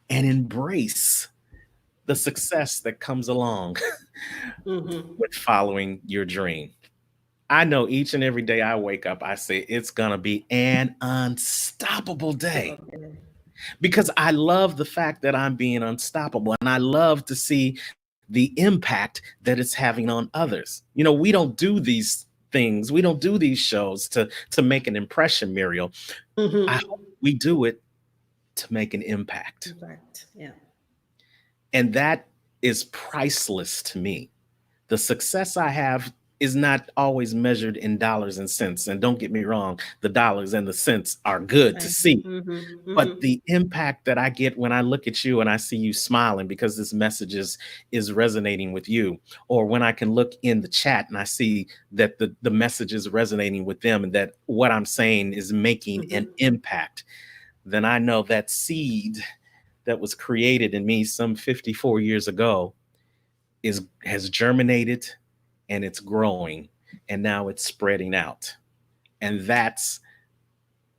and embrace the success that comes along with following your dream. I know each and every day I wake up, I say it's going to be an unstoppable day, because I love the fact that I'm being unstoppable, and I love to see the impact that it's having on others. You know, we don't do these things, we don't do these shows to make an impression, Muriel. I hope we do it to make an impact. Impact, yeah. And that is priceless to me. The success I have is not always measured in dollars and cents. And don't get me wrong, the dollars and the cents are good to see. But the impact that I get when I look at you and I see you smiling because this message is resonating with you, or when I can look in the chat and I see that the message is resonating with them and that what I'm saying is making an impact, then I know that seed that was created in me some 54 years ago has germinated, and it's growing, and now it's spreading out. And that's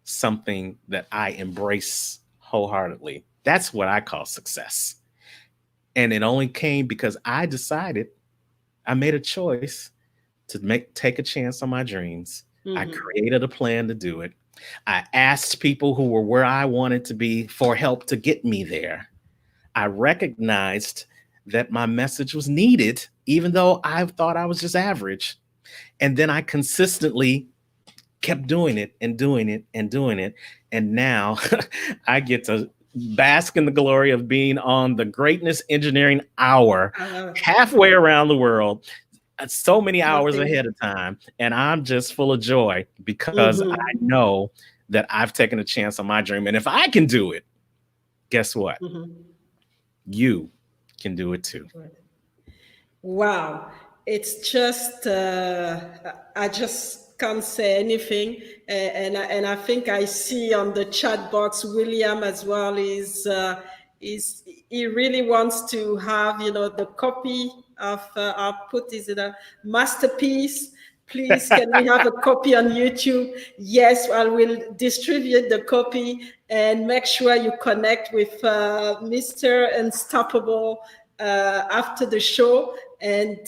something that I embrace wholeheartedly. That's what I call success. And it only came because I made a choice to take a chance on my dreams. I created a plan to do it. I asked people who were where I wanted to be for help to get me there. I recognized that my message was needed, even though I thought I was just average. And then I consistently kept doing it and doing it and doing it. And now I get to bask in the glory of being on the Greatness Engineering Hour, halfway around the world, so many hours ahead of time. And I'm just full of joy because I know that I've taken a chance on my dream. And if I can do it, guess what? You can do it too. Wow. It's just, I just can't say anything. And I think I see on the chat box, William as well he really wants to have, the copy of, I'll put this in a masterpiece. Please, can we have a copy on YouTube? Yes, I will distribute the copy, and make sure you connect with Mr. Unstoppable after the show. And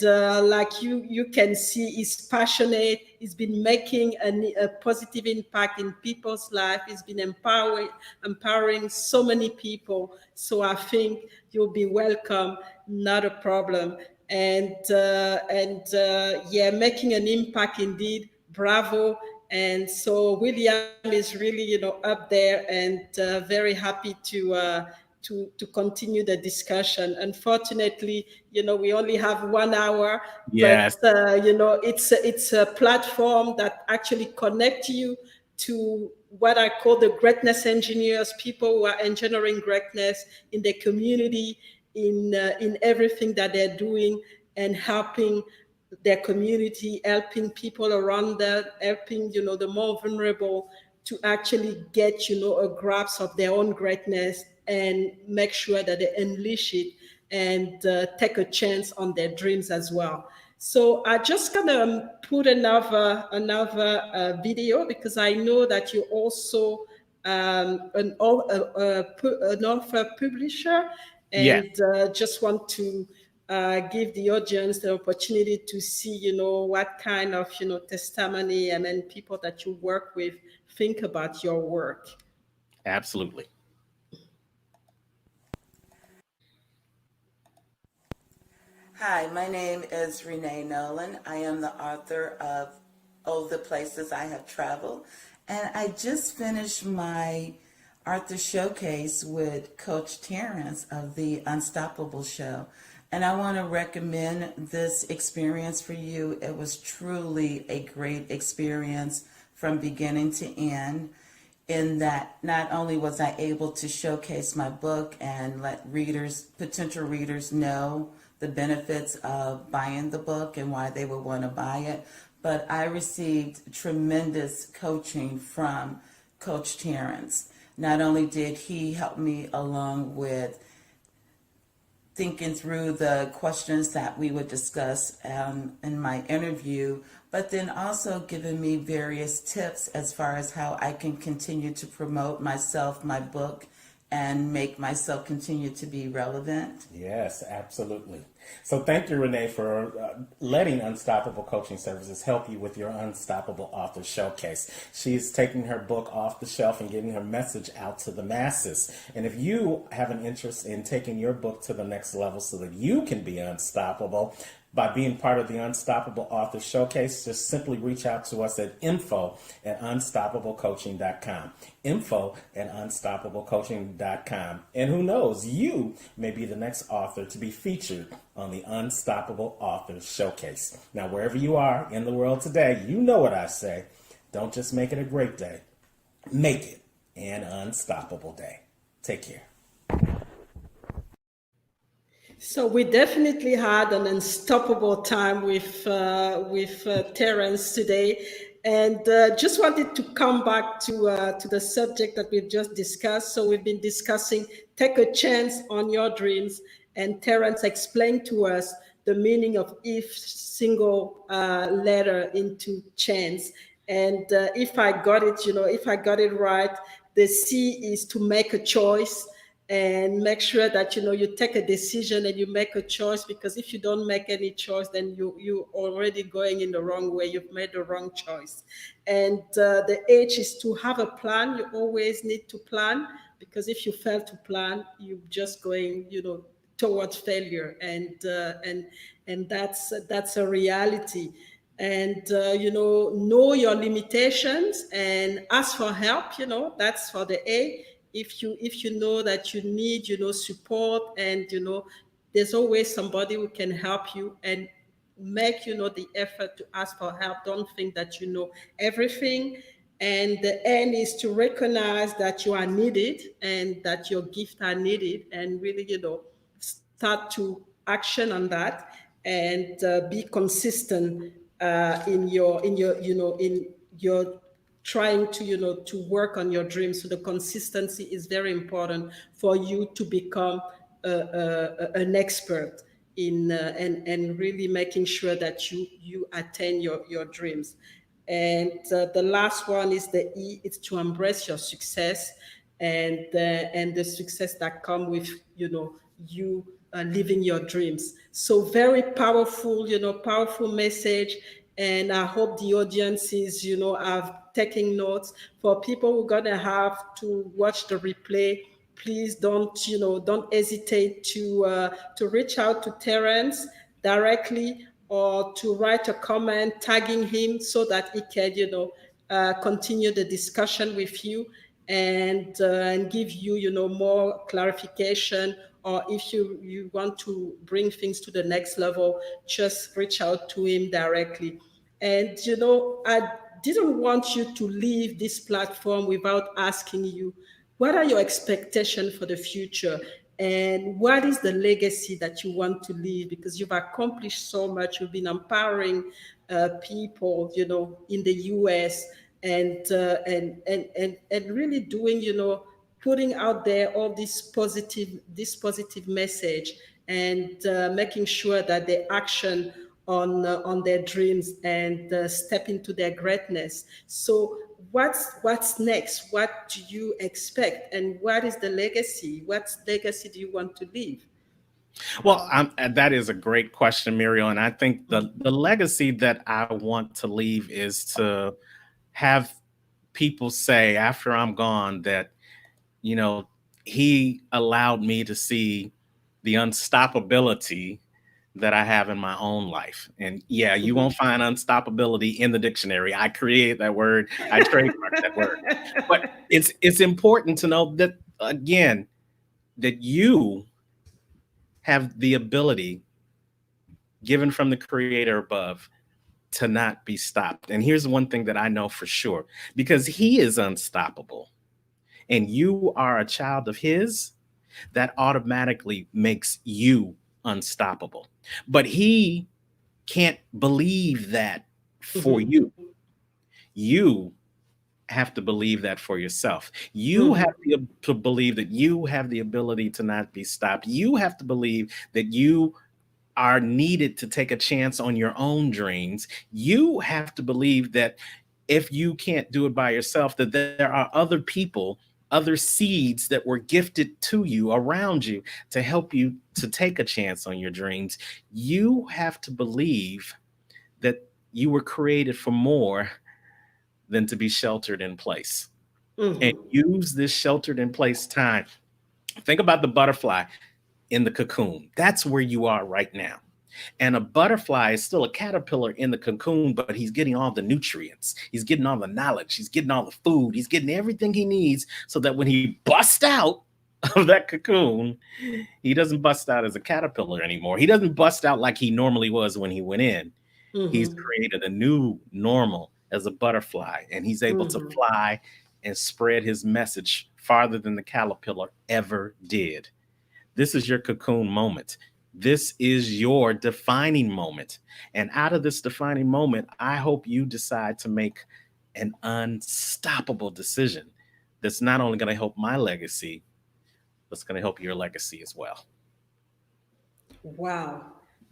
like you can see, he's passionate. He's been making a positive impact in people's life. He's been empowering so many people. So I think you'll be welcome. Not a problem. And yeah, making an impact indeed. Bravo. And so William is really, up there, and very happy to continue the discussion. Unfortunately, we only have 1 hour, Yes. but it's a platform that actually connects you to what I call the greatness engineers, people who are engineering greatness in their community, in everything that they're doing, and helping their community, helping people around them, helping the more vulnerable to actually get a grasp of their own greatness, and make sure that they unleash it and take a chance on their dreams as well. So I just gonna put another video, because I know that you also an author publisher, and just want to give the audience the opportunity to see, what kind of, testimony and then people that you work with think about your work. Absolutely. Hi, my name is Renee Nolan. I am the author of Oh, the Places I Have Traveled, And I just finished my Arthur Showcase with Coach Terrance of the Unstoppable Show. And I want to recommend this experience for you. It was truly a great experience from beginning to end, in that not only was I able to showcase my book and let readers, potential readers, know the benefits of buying the book and why they would want to buy it, but I received tremendous coaching from Coach Terrance. Not only did he help me along with thinking through the questions that we would discuss in my interview, but then also giving me various tips as far as how I can continue to promote myself, my book, and make myself continue to be relevant. Yes, absolutely. So thank you, Renee, for letting Unstoppable Coaching Services help you with your Unstoppable Author Showcase. She's taking her book off the shelf and getting her message out to the masses. And if you have an interest in taking your book to the next level so that you can be unstoppable, by being part of the Unstoppable Author Showcase, just simply reach out to us at info@unstoppablecoaching.com. info@unstoppablecoaching.com. And who knows, you may be the next author to be featured on the Unstoppable Author Showcase. Now, wherever you are in the world today, you know what I say. Don't just make it a great day. Make it an unstoppable day. Take care. So we definitely had an unstoppable time with Terrance today, and just wanted to come back to the subject that we've just discussed. So we've been discussing take a chance on your dreams, and Terrance explained to us the meaning of each single letter into chance. And if I got it, if I got it right, the C is to make a choice. And make sure that you take a decision and you make a choice, because if you don't make any choice, then you already going in the wrong way. You've made the wrong choice. And the H is to have a plan. You always need to plan, because if you fail to plan, you're just going towards failure, and that's a reality. And know your limitations and ask for help. That's for the A. If you know that you need support, and there's always somebody who can help you, and make the effort to ask for help. Don't think that you know everything. And the N is to recognize that you are needed and that your gifts are needed, and really start to action on that, and be consistent in your trying to to work on your dreams. So the consistency is very important for you to become an expert in and really making sure that you attain your dreams. And the last one is the E. It's to embrace your success, and the success that come with you living your dreams. So very powerful, powerful message. And I hope the audiences, are taking notes. For people who are gonna have to watch the replay, please don't hesitate to reach out to Terrance directly, or to write a comment tagging him, so that he can continue the discussion with you, and give you more clarification. Or if you want to bring things to the next level, just reach out to him directly. And I didn't want you to leave this platform without asking you, what are your expectations for the future? And what is the legacy that you want to leave? Because you've accomplished so much. You've been empowering people, in the US, and really doing, putting out there all this positive message, and making sure that they action on their dreams, and step into their greatness. So what's next? What do you expect? And what is the legacy? What legacy do you want to leave? Well, that is a great question, Muriel. And I think the legacy that I want to leave is to have people say after I'm gone that, he allowed me to see the unstoppability that I have in my own life. And yeah, you won't find unstoppability in the dictionary. I created that word. I trademarked that word. But it's important to know that, again, that you have the ability given from the creator above to not be stopped. And here's one thing that I know for sure, because he is unstoppable and you are a child of his, that automatically makes you unstoppable. But he can't believe that for you. You have to believe that for yourself. You have to believe that you have the ability to not be stopped. You have to believe that you are needed to take a chance on your own dreams. You have to believe that if you can't do it by yourself, that there are other people, other seeds that were gifted to you around you to help you to take a chance on your dreams. You have to believe that you were created for more than to be sheltered in place. And use this sheltered in place time. Think about the butterfly in the cocoon. That's where you are right now. And a butterfly is still a caterpillar in the cocoon, but he's getting all the nutrients. He's getting all the knowledge. He's getting all the food. He's getting everything he needs so that when he busts out of that cocoon, he doesn't bust out as a caterpillar anymore. He doesn't bust out like he normally was when he went in. He's created a new normal as a butterfly, and he's able to fly and spread his message farther than the caterpillar ever did. This is your cocoon moment. This is your defining moment. And out of this defining moment, I hope you decide to make an unstoppable decision that's not only going to help my legacy, but it's going to help your legacy as well. Wow.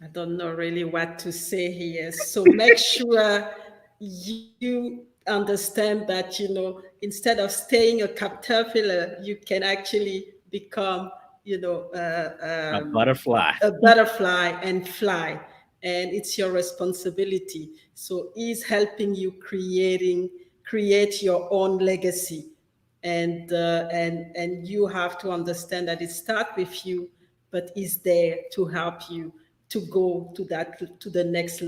I don't know really what to say here. So make sure you understand that, instead of staying a caterpillar, you can actually become, A butterfly. a butterfly and fly. And it's your responsibility. So he's helping you create your own legacy. And you have to understand that it starts with you, but is there to help you to go to the next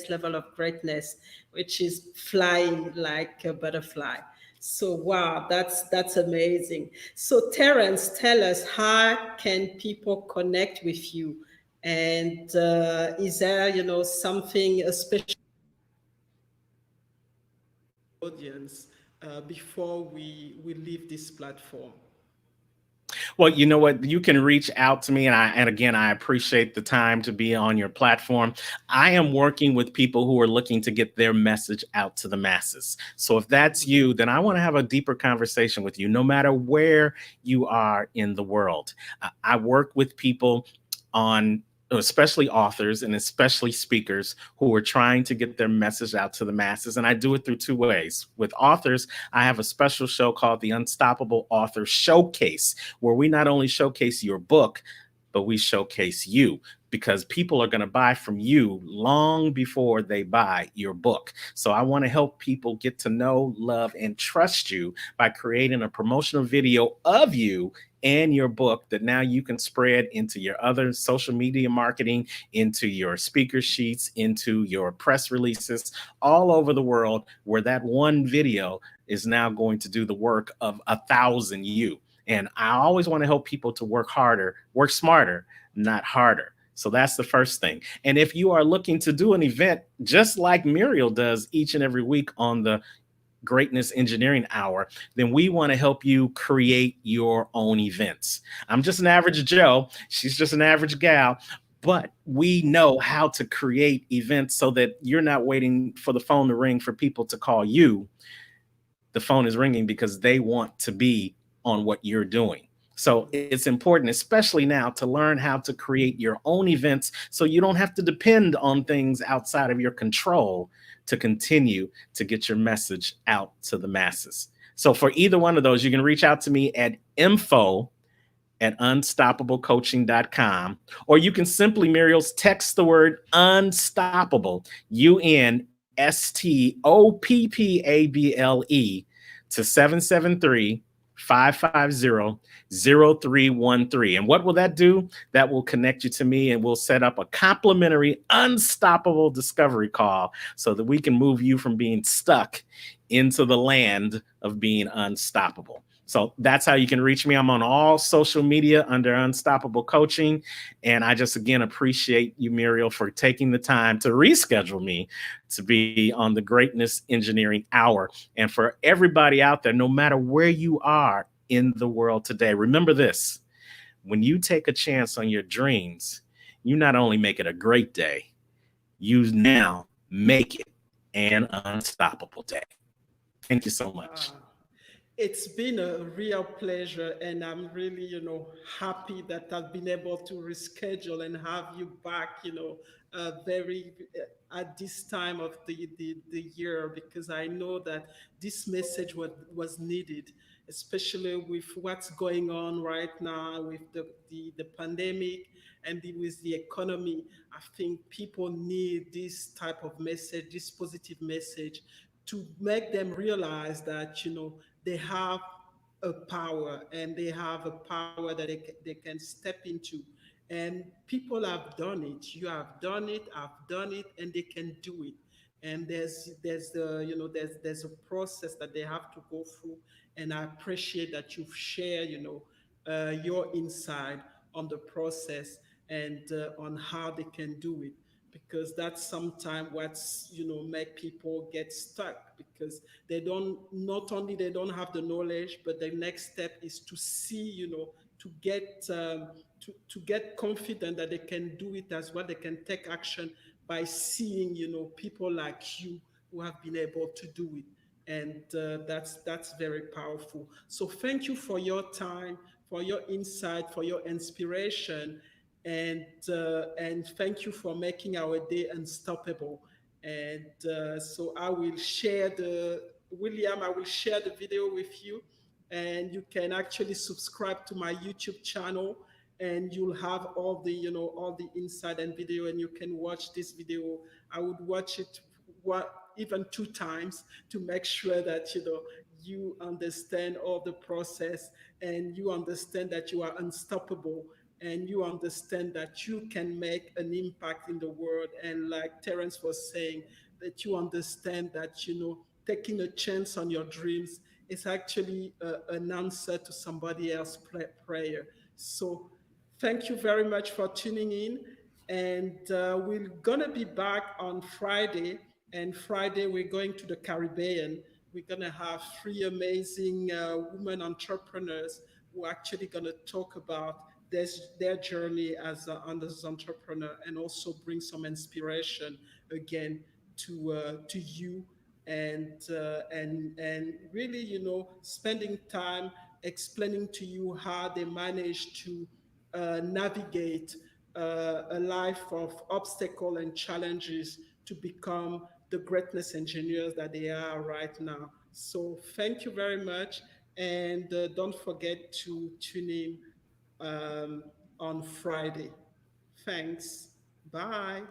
level of greatness, which is flying like a butterfly. So wow, that's amazing. So Terrance, tell us, how can people connect with you? And is there something especially audience before we leave this platform? Well, you know what? You can reach out to me, and again, I appreciate the time to be on your platform. I am working with people who are looking to get their message out to the masses. So if that's you, then I want to have a deeper conversation with you, no matter where you are in the world. I work with people on, especially authors and especially speakers who are trying to get their message out to the masses. And I do it through two ways. With authors, I have a special show called the Unstoppable Author Showcase, where we not only showcase your book, but we showcase you, because people are going to buy from you long before they buy your book. So I want to help people get to know, love, and trust you by creating a promotional video of you and your book that now you can spread into your other social media marketing, into your speaker sheets, into your press releases all over the world, where that one video is now going to do the work of 1,000 you. And I always want to help people to work harder, work smarter, not harder. So that's the first thing. And if you are looking to do an event just like Muriel does each and every week on the Greatness Engineering Hour, then we want to help you create your own events. I'm just an average Joe. She's just an average gal. But we know how to create events so that you're not waiting for the phone to ring for people to call you. The phone is ringing because they want to be on what you're doing. So it's important, especially now, to learn how to create your own events so you don't have to depend on things outside of your control to continue to get your message out to the masses. So for either one of those, you can reach out to me at info@unstoppablecoaching.com, or you can simply, Muriel's, text the word unstoppable, UNSTOPPABLE, to 773 550-0313. And what will that do? That will connect you to me and we'll set up a complimentary unstoppable discovery call so that we can move you from being stuck into the land of being unstoppable. So that's how you can reach me. I'm on all social media under Unstoppable Coaching. And I just, again, appreciate you, Muriel, for taking the time to reschedule me to be on the Greatness Engineering Hour. And for everybody out there, no matter where you are in the world today, remember this: when you take a chance on your dreams, you not only make it a great day, you now make it an unstoppable day. Thank you so much. It's been a real pleasure, and I'm really, happy that I've been able to reschedule and have you back, very at this time of the year, because I know that this message was needed, especially with what's going on right now with the pandemic and with the economy. I think people need this type of message, this positive message, to make them realize that they have a power, and they have a power that they can step into, and people have done it. You have done it, I've done it, and they can do it. And there's a process that they have to go through, and I appreciate that you've shared your insight on the process, and on how they can do it, because that's sometimes what's make people get stuck, because they don't, not only they don't have the knowledge, but the next step is to see, to get to get confident that they can do it as well. They can take action by seeing people like you who have been able to do it. And that's very powerful. So thank you for your time, for your insight, for your inspiration, and thank you for making our day unstoppable. And so I will share the William. I will share the video with you, and you can actually subscribe to my YouTube channel, and you'll have all the insight and video, and you can watch this video. I would watch it even two times to make sure that you understand all the process, and you understand that you are unstoppable, and you understand that you can make an impact in the world. And like Terrance was saying, that you understand that taking a chance on your dreams is actually an answer to somebody else's prayer. So thank you very much for tuning in. And we're going to be back on Friday. And Friday, we're going to the Caribbean. We're going to have three amazing women entrepreneurs who are actually going to talk about their journey as entrepreneur, and also bring some inspiration again to you, and really spending time explaining to you how they manage to navigate a life of obstacle and challenges to become the greatness engineers that they are right now. So thank you very much, and don't forget to tune in on Friday. Thanks. Bye.